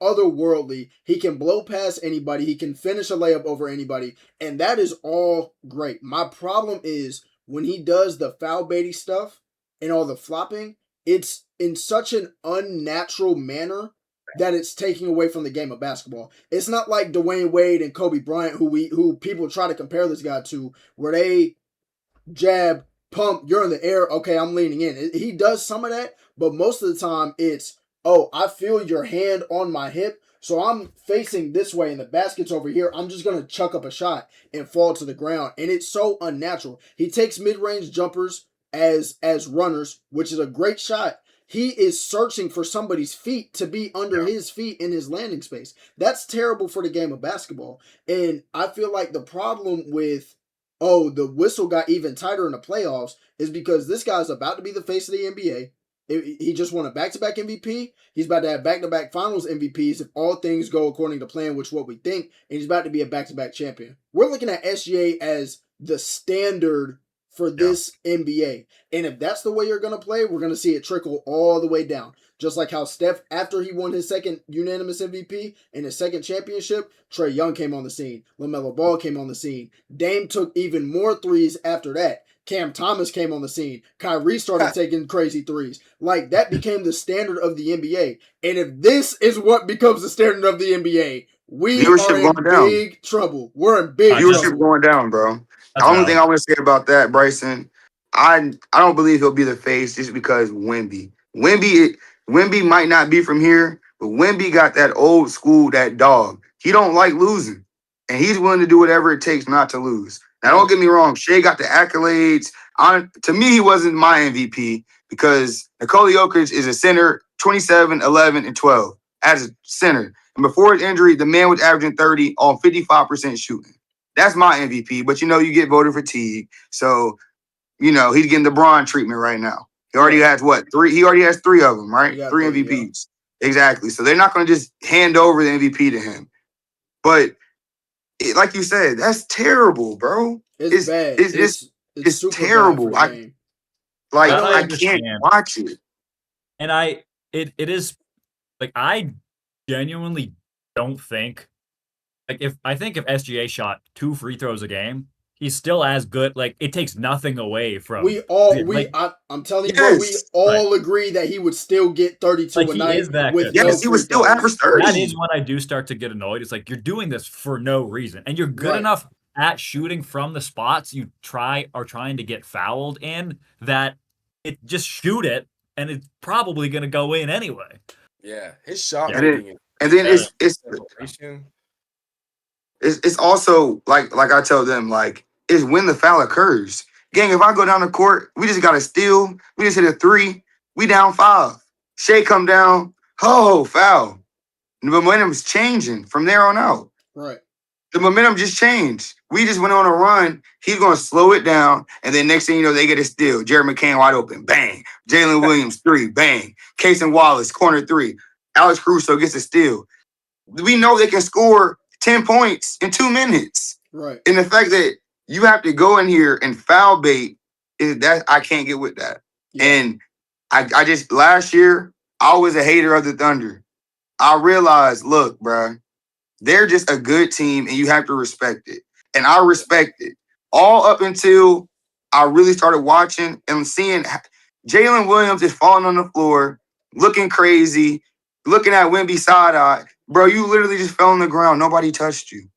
otherworldly. He can blow past anybody. He can finish a layup over anybody. And that is all great. My problem is when he does the foul baity stuff and all the flopping, it's in such an unnatural manner that it's taking away from the game of basketball. It's not like Dwayne Wade and Kobe Bryant, who people try to compare this guy to, where they jab, pump, you're in the air, okay, I'm leaning in. He does some of that, but most of the time it's, I feel your hand on my hip, so I'm facing this way and the basket's over here. I'm just going to chuck up a shot and fall to the ground. And it's so unnatural. He takes mid-range jumpers as runners, which is a great shot. He is searching for somebody's feet to be under his feet in his landing space. That's terrible for the game of basketball. And I feel like the problem with, the whistle got even tighter in the playoffs is because this guy's about to be the face of the NBA. He just won a back-to-back MVP. He's about to have back-to-back finals MVPs if all things go according to plan, which is what we think. And he's about to be a back-to-back champion. We're looking at SGA as the standard for this NBA. And if that's the way you're going to play, we're going to see it trickle all the way down. Just like how Steph, after he won his second unanimous MVP and his second championship, Trae Young came on the scene. LaMelo Ball came on the scene. Dame took even more threes after that. Cam Thomas came on the scene. Kyrie started taking crazy threes. Like, that became the standard of the NBA. And if this is what becomes the standard of the NBA, we are in big trouble. We're in big trouble. Viewership going down, bro. The only thing I want to say about that, Bryson, I don't believe he'll be the face just because Wemby might not be from here, but Wemby got that old school, that dog. He don't like losing, and he's willing to do whatever it takes not to lose. Now, don't get me wrong. Shea got the accolades. To me, he wasn't my MVP because Nikola Jokic is a center, 27, 11, and 12 as a center. And before his injury, the man was averaging 30 on 55% shooting. That's my MVP, but you get voter fatigue. So, he's getting the Bron treatment right now. He already has three? He already has three of them, right? 3 MVPs. Yeah. Exactly. So they're not going to just hand over the MVP to him. But like you said, that's terrible, bro. It's bad. It's terrible. I can't watch it. And it is like, I genuinely don't think, like, if SGA shot 2 free throws a game, he's still as good. Like, it takes nothing away from. I'm telling you, bro, we all agree that he would still get 32 a night. He would still average 30. That is when I do start to get annoyed. It's like, you're doing this for no reason, and you're good enough at shooting from the spots you are trying to get fouled in that it just shoot it, and it's probably going to go in anyway. Yeah, his shot. And then it's also like I tell them, like, is when the foul occurs. Gang, if I go down the court, we just got to steal. We just hit a 3. We down 5. Shea come down. Foul. The momentum's changing from there on out. Right. The momentum just changed. We just went on a run. He's going to slow it down. And then next thing you know, they get a steal. Jared McCain wide open. Bang. Jalen Williams, 3. Bang. Casey Wallace, corner 3. Alex Caruso gets a steal. We know they can score 10 points in 2 minutes. Right. And the fact that you have to go in here and foul bait, I can't get with that. Yeah. And I just, last year, I was a hater of the Thunder. I realized, look, bro, they're just a good team, and you have to respect it. And I respect it all up until I really started watching and seeing Jalen Williams is falling on the floor, looking crazy, looking at Wemby side eye. Bro, you literally just fell on the ground. Nobody touched you.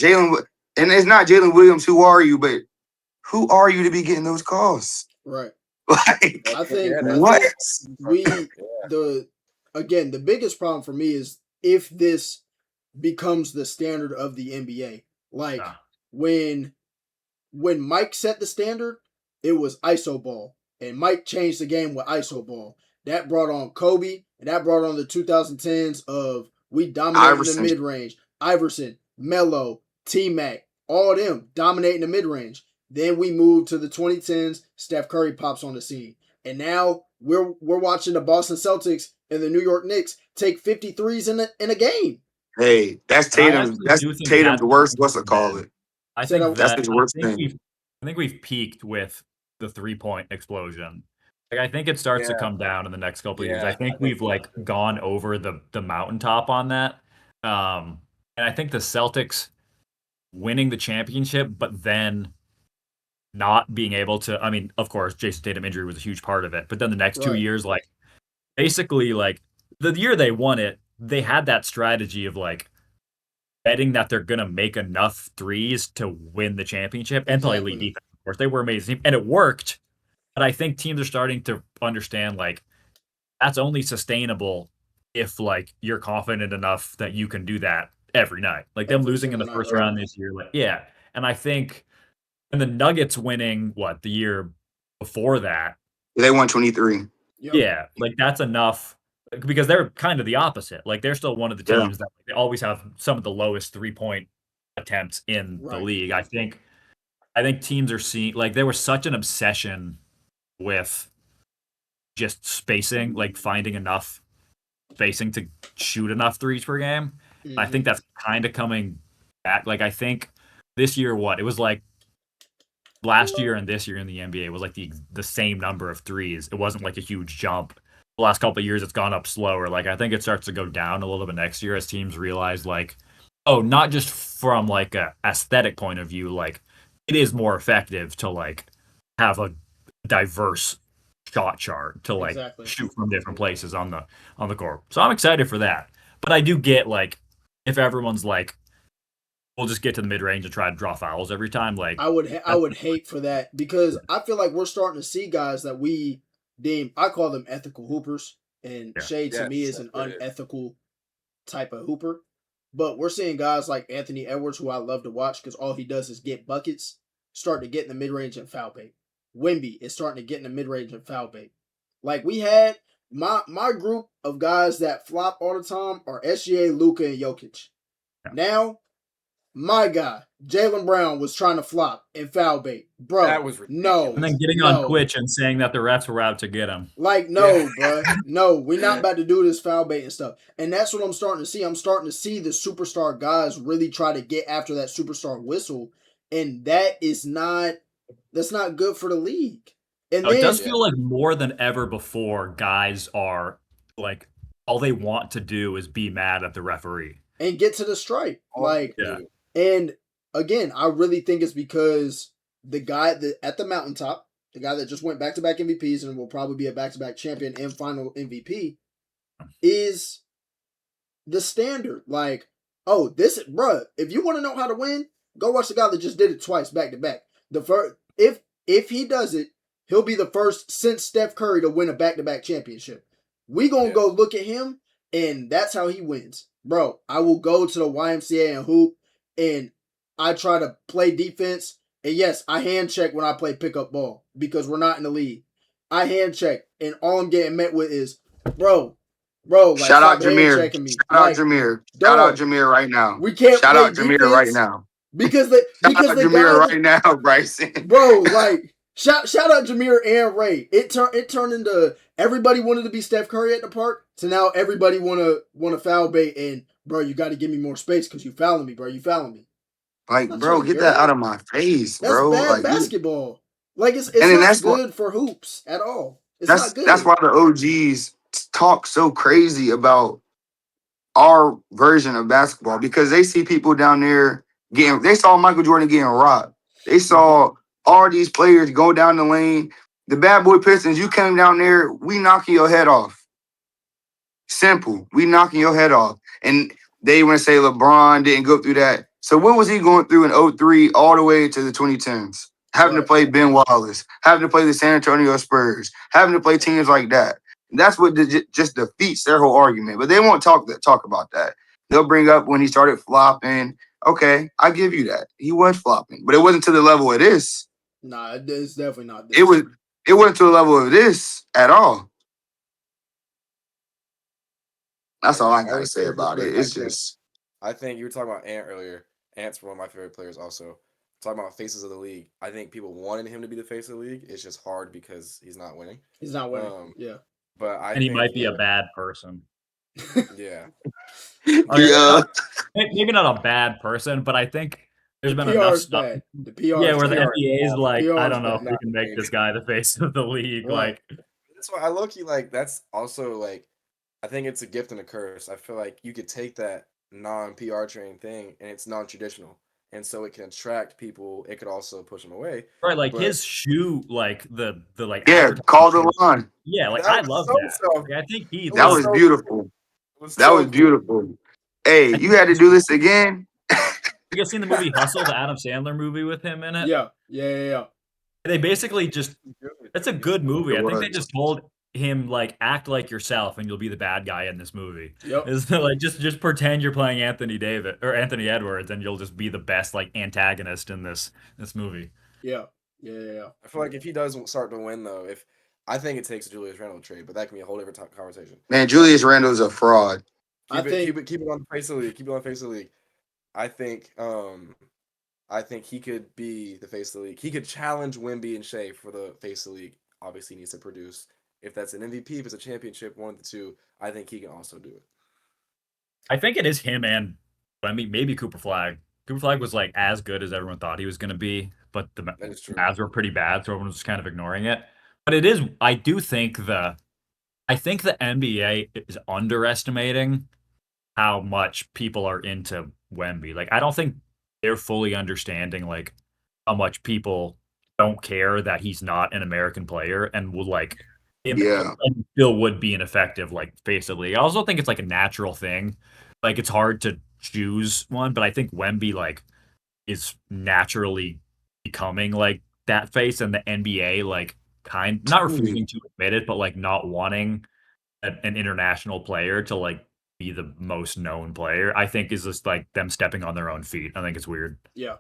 And it's not Jalen Williams. Who are you? But who are you to be getting those calls? Right. Like, I think what? the biggest problem for me is if this becomes the standard of the NBA. Like when Mike set the standard, it was ISO ball, and Mike changed the game with ISO ball. That brought on Kobe, and that brought on the 2010s of we dominating the mid range. Iverson, Melo, T-Mac, all of them dominating the mid range. Then we moved to the 2010s. Steph Curry pops on the scene, and now we're watching the Boston Celtics and the New York Knicks take 53s in a game. Hey, that's Tatum. That's Tatum's worst. What's it call it? I think that's his worst thing. I think we've peaked with the 3-point explosion. Like I think it starts to come down in the next couple of years. I think we've gone over the mountaintop on that. And I think the Celtics winning the championship, but then not being able to. I mean, of course, Jason Tatum injury was a huge part of it. But then the next 2 years, basically, the year they won it, they had that strategy of betting that they're gonna make enough threes to win the championship and play elite defense. Of course, they were amazing, and it worked. But I think teams are starting to understand that's only sustainable if you're confident enough that you can do that every night. Them losing in the first round this year, and I think. And the Nuggets winning, the year before that? They won 23. Yep. Yeah, that's enough because they're kind of the opposite. They're still one of the teams that they always have some of the lowest 3-point attempts in the league. I think teams are seeing there was such an obsession with just spacing, finding enough spacing to shoot enough threes per game. Mm-hmm. I think that's kind of coming back. I think this year, it was last year and this year in the NBA was the same number of threes. It wasn't a huge jump. The last couple of years, it's gone up slower. I think it starts to go down a little bit next year as teams realize not just from a aesthetic point of view, it is more effective to have a diverse shot chart to shoot from different places on the court. So I'm excited for that. But I do get if everyone's we'll just get to the mid range and try to draw fouls every time. I would hate for that because I feel we're starting to see guys that we deem, I call them ethical hoopers, and Shea to me is an unethical type of hooper. But we're seeing guys like Anthony Edwards, who I love to watch because all he does is get buckets, start to get in the mid range and foul bait. Wemby is starting to get in the mid range and foul bait. We had my group of guys that flop all the time are SGA, Luka, and Jokic. Yeah. Now. My guy, Jaylen Brown, was trying to flop and foul bait. Bro, that was ridiculous. No. And then getting on Twitch and saying that the refs were out to get him. Bro. No, we're not about to do this foul bait and stuff. And that's what I'm starting to see. I'm starting to see the superstar guys really try to get after that superstar whistle. And that's not good for the league. And it does feel more than ever before, guys are all they want to do is be mad at the referee. And get to the stripe. And again, I really think it's because the guy at the mountaintop, the guy that just went back-to-back MVPs and will probably be a back-to-back champion and final MVP, is the standard. If you want to know how to win, go watch the guy that just did it twice back-to-back. If he does it, he'll be the first since Steph Curry to win a back-to-back championship. We gonna go look at him, and that's how he wins. Bro, I will go to the YMCA and hoop, and I try to play defense. And yes, I hand check when I play pickup ball because we're not in the league. I hand check, and all I'm getting met with is, bro. Shout out Jameer. Shout out Jameer right now. We can't shout out Jameer right now because the Jameer right now, Bryson. Bro, shout out Jameer and Ray. It turned into everybody wanted to be Steph Curry at the park, so now everybody want to foul bait and. Bro, you got to give me more space because you fouling me, bro. You fouling me. Bro, get that out of my face, bro. That's bad basketball. It's not good for hoops at all. It's not good. That's why the OGs talk so crazy about our version of basketball because they see people down there they saw Michael Jordan getting robbed. They saw all these players go down the lane. The bad boy Pistons, you came down there, we knocking your head off. Simple. We knocking your head off. And they want to say LeBron didn't go through that. So what was he going through in 03 all the way to the 2010s? Having to play Ben Wallace, having to play the San Antonio Spurs, having to play teams like that. That's what just defeats their whole argument. But they won't talk about that. They'll bring up when he started flopping. Okay, I give you that. He was flopping. But it wasn't to the level it is. Nah, it's definitely not this. It wasn't to the level of this at all. That's all I gotta say about it. It's just. I think you were talking about Ant earlier. Ant's one of my favorite players also. Talking about faces of the league. I think people wanted him to be the face of the league. It's just hard because he's not winning. He's not winning. Yeah. But he might be a bad person. Yeah. Yeah. Maybe not a bad person, but I think there's been PR enough is stuff. bad. The PR where the bad. NBA is like, PR I is don't know if bad. we can make this guy the face of the league. Right. Like, that's why I low-key that's also I think it's a gift and a curse. I feel like you could take that non-PR trained thing and it's non-traditional. And so it can attract people. It could also push them away. Right, like his shoe, like the call the line. Yeah, like I love that. Like, I think that was beautiful. That was beautiful. Hey, you had to do this again. You guys seen the movie Hustle, the Adam Sandler movie with him in it? Yeah. They basically it's a good movie. I think they just told him like act like yourself and you'll be the bad guy in this movie. Yep. Is like just pretend you're playing Anthony Edwards and you'll just be the best like antagonist in this movie. Yeah. I feel like if he does start to win though, I think it takes a Julius Randle trade, but that can be a whole different conversation. Man, Julius Randle is a fraud. Keep it on the face of the league. Keep it on the face of the league. I think he could be the face of the league. He could challenge Wemby and Shea for the face of the league. Obviously, he needs to produce. If that's an MVP, if it's a championship, one of the two, I think he can also do it. I think it is him and maybe Cooper Flag. Cooper Flag was like as good as everyone thought he was going to be, but the Mavs were pretty bad, so everyone was just kind of ignoring it. But it is. I think the NBA is underestimating how much people are into Wemby. Like, I don't think they're fully understanding like how much people don't care that he's not an American player and will like and still would be an effective like face of the league. I also think it's like a natural thing. Like, it's hard to choose one, but I think Wemby like is naturally becoming like that face, and the NBA like not refusing to admit it, but like not wanting an international player to like be the most known player, I think is just like them stepping on their own feet. I think it's weird. Yeah.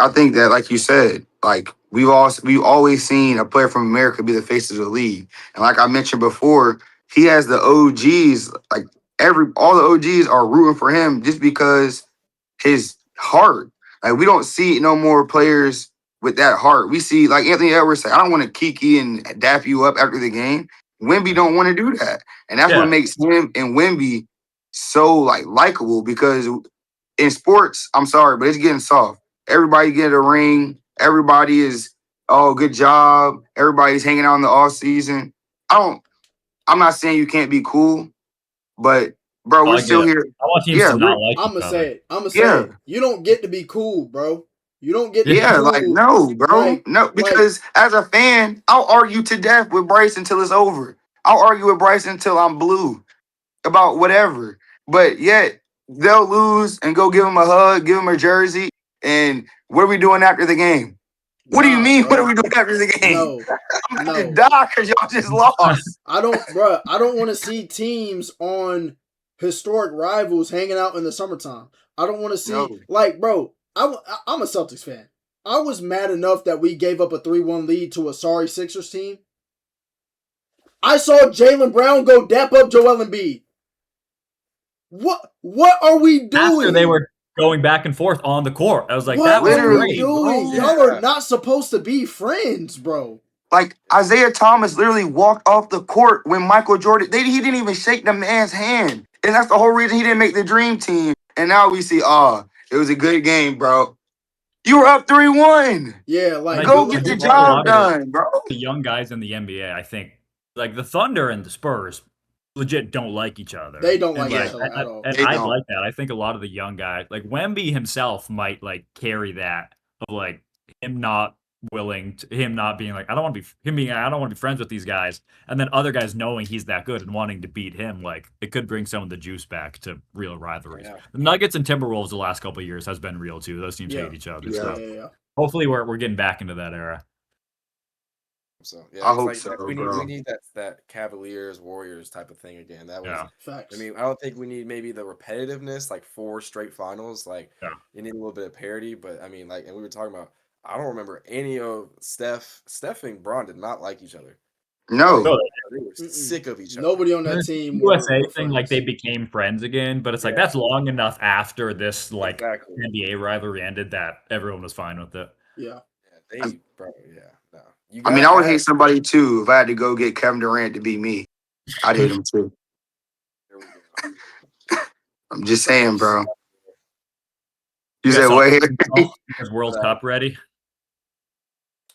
I think that, like you said, like we've always seen a player from America be the face of the league, and like I mentioned before, he has the OGs. Like all the OGs are rooting for him just because his heart. Like, we don't see no more players with that heart. We see like Anthony Edwards say, "I don't want to kiki and dap you up after the game." Wemby don't want to do that, and that's what makes him and Wemby so like likable. Because in sports, I'm sorry, but it's getting soft. Everybody get a ring. Everybody is, oh, good job. Everybody's hanging out in the off season. I'm not saying you can't be cool, but bro, we're still here. I want teams to not like I'm gonna say it. You don't get to be cool, bro. You don't get to be cool. Like, no, bro. No, because as a fan, I'll argue to death with Bryce until it's over. I'll argue with Bryce until I'm blue about whatever. But yet, they'll lose and go give him a hug, give him a jersey. And what are we doing after the game? What do you mean? Bro. What are we doing after the game? No, I'm about to die because y'all just lost. I don't want to see teams on historic rivals hanging out in the summertime. I don't want to see bro. I'm a Celtics fan. I was mad enough that we gave up a 3-1 lead to a sorry Sixers team. I saw Jaylen Brown go dap up Joel Embiid. What are we doing? After they were going back and forth on the court, I was like, "That was great." Y'all are not supposed to be friends, bro. Like, Isaiah Thomas literally walked off the court when Michael Jordan. He didn't even shake the man's hand, and that's the whole reason he didn't make the dream team. And now we see, it was a good game, bro. You were up 3-1. Yeah, like go get the job done, bro. The young guys in the NBA, I think, like the Thunder and the Spurs, legit don't like each other. They don't And, like each other at all. And They I don't. like that. I think a lot of the young guys, like Wemby himself, might like carry that of like him not willing to, him not being like, I don't want to be friends with these guys, and then other guys knowing he's that good and wanting to beat him. Like it could bring some of the juice back to real rivalries. Yeah. The Nuggets and Timberwolves the last couple of years has been real too. Those teams Yeah. hate each other. Yeah. So hopefully we're getting back into that era. So yeah, I it's hope like so, we bro. need that Cavaliers Warriors type of thing again. That was Yeah. Facts. I mean, I don't think we need maybe the repetitiveness, like 4 straight finals. Like you need a little bit of parity, but I mean, like, and we were talking about, I don't remember any of Steph and Bron did not like each other. No. No, They were sick of each other. Nobody on that team USA were thing, like they became friends again, but it's like that's long enough after this like NBA rivalry ended that everyone was fine with it. Yeah. No. I mean, I would hate somebody too if I had to go get Kevin Durant to beat me. I'd hate him too. I'm just saying, bro. You said what? Is World Cup ready?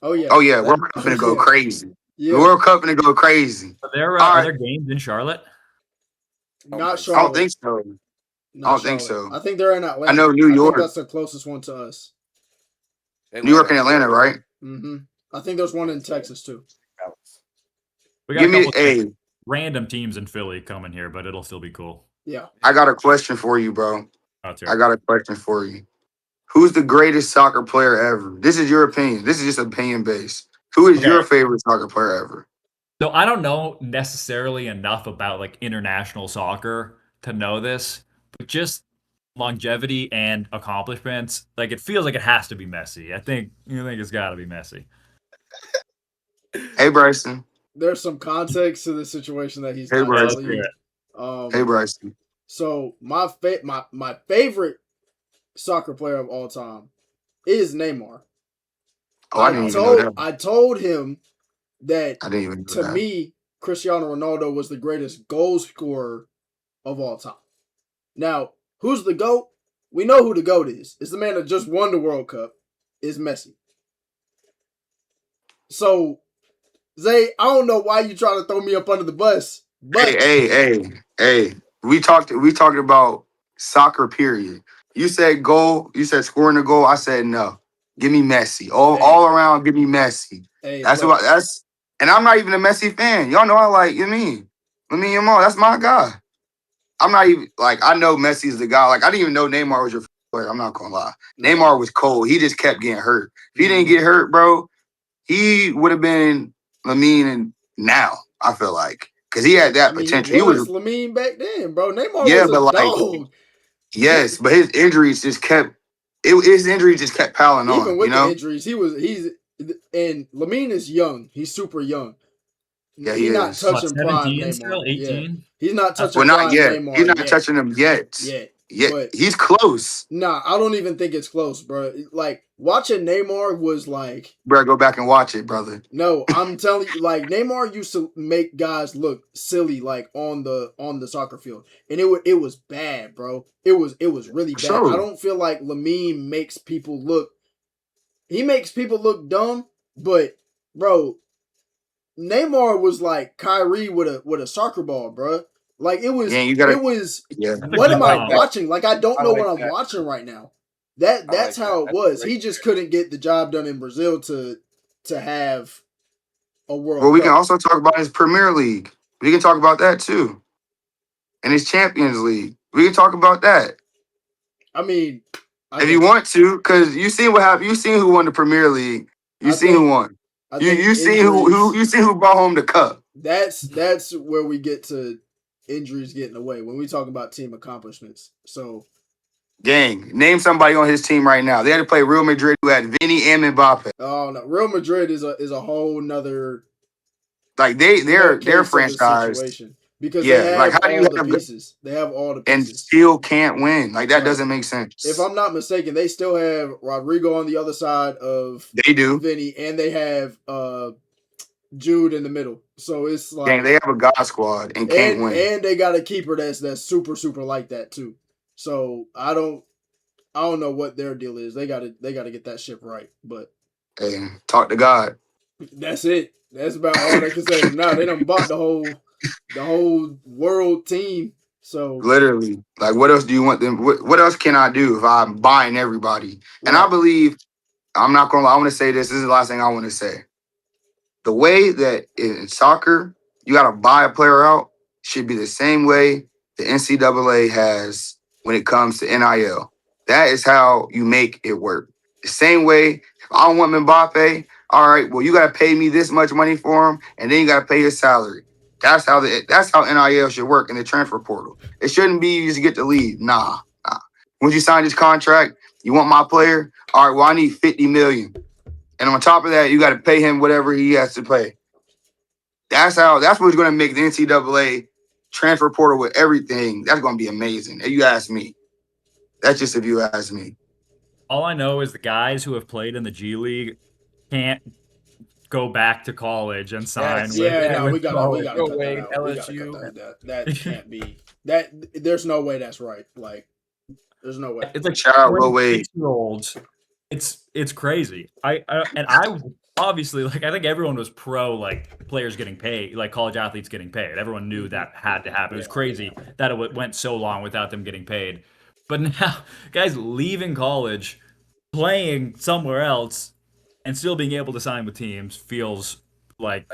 Oh yeah. Oh yeah, World Cup gonna go crazy. Yeah. The World Cup gonna go crazy. Are there games in Charlotte? Not Charlotte. I don't think so. I don't think so. I think they're in Atlanta. I know New York. I think that's the closest one to us. New York and Atlanta, right? Mm-hmm. I think there's one in Texas too. We got a couple random teams in Philly coming here, but it'll still be cool. Yeah. I got a question for you, bro. I got a question for you. Who's the greatest soccer player ever? This is your opinion. This is just opinion based. Who is your favorite soccer player ever? So I don't know necessarily enough about like international soccer to know this, but just longevity and accomplishments, like it feels like it has to be Messi. I think it's got to be Messi. Hey Bryson. There's some context to the situation that he's. Hey Bryson. Hey Bryson. So my favorite soccer player of all time is Neymar. Oh, I told him that I didn't even know to that. me, Cristiano Ronaldo was the greatest goal scorer of all time. Now, who's the GOAT? We know who the GOAT is. It's the man that just won the World Cup. It's Messi. So, Zay, I don't know why you trying to throw me up under the bus. But Hey. We talked about soccer, period. You said goal. You said scoring a goal. I said no. Give me Messi. All around, give me Messi. Hey, and I'm not even a Messi fan. Y'all know I like Lamine Yamal. That's my guy. I'm not even I know Messi's the guy. Like I didn't even know Neymar was your player. I'm not gonna lie. Neymar was cold. He just kept getting hurt. If he didn't get hurt, bro, he would have been Lamine and now, I feel like. Because he had that potential. He was Lamine back then, bro. Neymar was a dog. Yes, but his injuries just kept piling on. Even with the injuries, and Lamine is young. He's super young. Yeah, he's not touching prime Neymar. Still 18? Yeah. He's not touching prime Neymar. He's not touching him yet. Yeah, but he's close. Nah, I don't even think it's close, bro. Like watching Neymar was like, bro, go back and watch it, brother. No, I'm telling you, like Neymar used to make guys look silly, like on the soccer field, and it was bad, bro. It was really bad. Sure. I don't feel like Lamine makes people look. He makes people look dumb, but bro, Neymar was like Kyrie with a soccer ball, bro. Like it was. What am I watching? Like I don't know what I'm watching right now. That's how it was. He just couldn't get the job done in Brazil to have a World Cup. Well, we can also talk about his Premier League. We can talk about that too. And his Champions League. We can talk about that. I mean, if you want to, because you seen what happened. You seen who won the Premier League. You seen who won. You seen who brought home the cup. That's where we get to injuries getting away when we talk about team accomplishments. So, gang, name somebody on his team right now. They had to play Real Madrid who had Vinny and Mbappe. Oh no, Real Madrid is a whole nother. Like they're franchise. Because they have all the pieces. They have all the pieces. And still can't win. Like, that doesn't make sense. If I'm not mistaken, they still have Rodrigo on the other side of Vinny, and they have Jude in the middle. So it's like... Dang, they have a God squad and can't win. And they got a keeper that's super, super like that, too. So I don't know what their deal is. They gotta get that ship right. But... Hey, talk to God. That's it. That's about all they can say. Now they done bought the the whole world team. So literally, like, what else do you want them? What else can I do if I'm buying everybody? And I believe I'm not gonna lie. I want to say this. This is the last thing I want to say. The way that in soccer you got to buy a player out should be the same way the NCAA has when it comes to NIL. That is how you make it work. The same way, if I don't want Mbappe, all right, well, you got to pay me this much money for him, and then you got to pay his salary. That's how NIL should work in the transfer portal. It shouldn't be you just get to leave. Nah. Once you sign this contract, you want my player? All right, well, I need $50 million. And on top of that, you got to pay him whatever he has to pay. That's what's going to make the NCAA transfer portal with everything. That's going to be amazing. If you ask me. That's just if you ask me. All I know is the guys who have played in the G League can't go back to college and sign. We gotta cut that out. LSU. That can't be. That there's no way that's right. Like, there's no way. It's like child, no way. 6-year-olds. It's crazy. I obviously, like, I think everyone was pro, like, players getting paid, like college athletes getting paid. Everyone knew that had to happen. It was crazy that it went so long without them getting paid. But now, guys leaving college, playing somewhere else, and still being able to sign with teams feels like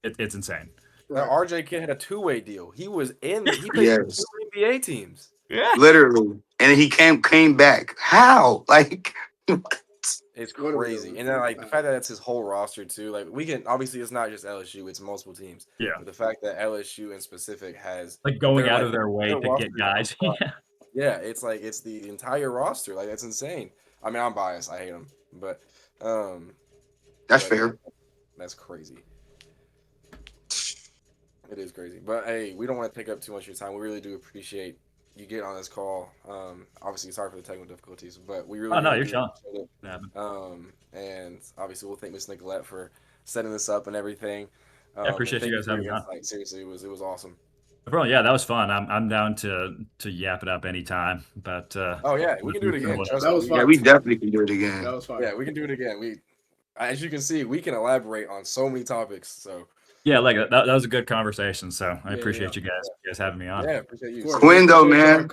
it's insane. That RJ kid had a two-way deal. He played for 2 NBA teams. Yeah, literally, and he came back. How? Like, it's crazy. And then, like, the fact that it's his whole roster too. Like, we can obviously it's not just LSU; it's multiple teams. Yeah. But the fact that LSU in specific has like going out of their way to get guys. Yeah, it's like it's the entire roster. Like, that's insane. I mean, I'm biased. I hate them, but that's fair. That's crazy. It is crazy. But hey, we don't want to take up too much of your time. We really do appreciate you getting on this call. Obviously, sorry for the technical difficulties, but we really. Oh no, you're fine. And obviously, we'll thank Miss Nicolette for setting this up and everything. I appreciate you guys having me on. Like, seriously, it was awesome. Bro, yeah, that was fun. I'm down to yap it up anytime. But oh yeah, we can do it again. That was fun. Yeah, we definitely can do it again. That was fun. Yeah, we can do it again. As you can see, we can elaborate on so many topics. So yeah, like that was a good conversation. So I appreciate you guys having me on. Yeah, appreciate you. Quinn, though, man.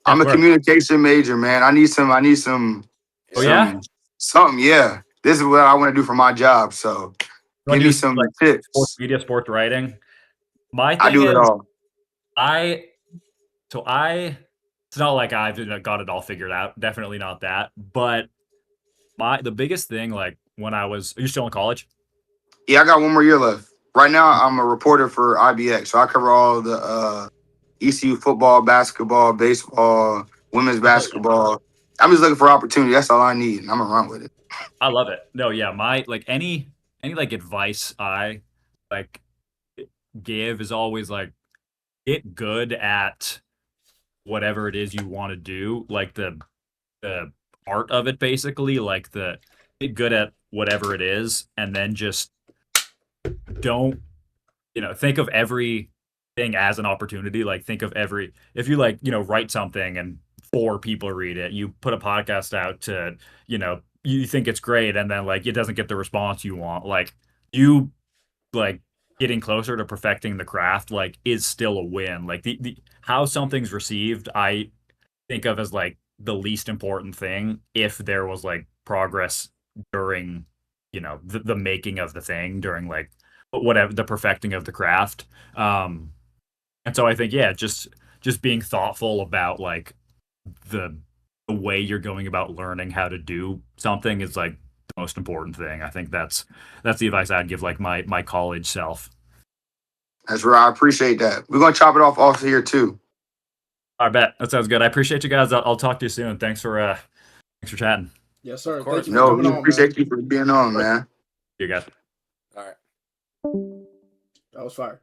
I'm a communication major, man. I need some. Oh yeah. Something, yeah. This is what I want to do for my job. So give me some tips. Sports media, sports writing. My thing I do it all. It's not like I've got it all figured out. Definitely not that. But the biggest thing, like when are you still in college? Yeah, I got one more year left. Right now, I'm a reporter for IBX, so I cover all the ECU football, basketball, baseball, women's basketball. I'm just looking for opportunity. That's all I need, and I'm gonna run with it. I love it. No, yeah, my like any like advice I like give is always like get good at whatever it is you want to do, like the art of it, basically, like get good at whatever it is, and then just don't think of everything as an opportunity. Like think of if you write something and 4 people read it, you put a podcast out to you think it's great, and then like it doesn't get the response you want, like you like getting closer to perfecting the craft like is still a win. Like the how something's received, I think of as like the least important thing if there was like progress during the making of the thing, during like whatever the perfecting of the craft. And so I think just being thoughtful about like the way you're going about learning how to do something is like the most important thing. I think that's the advice I'd give like my college self. That's right. I appreciate that. We're gonna chop it off here too. I bet that sounds good. I appreciate you guys. I'll talk to you soon. Thanks for chatting. Yes, sir. Of course. We appreciate you for being on, man. You guys. All right. That was fire.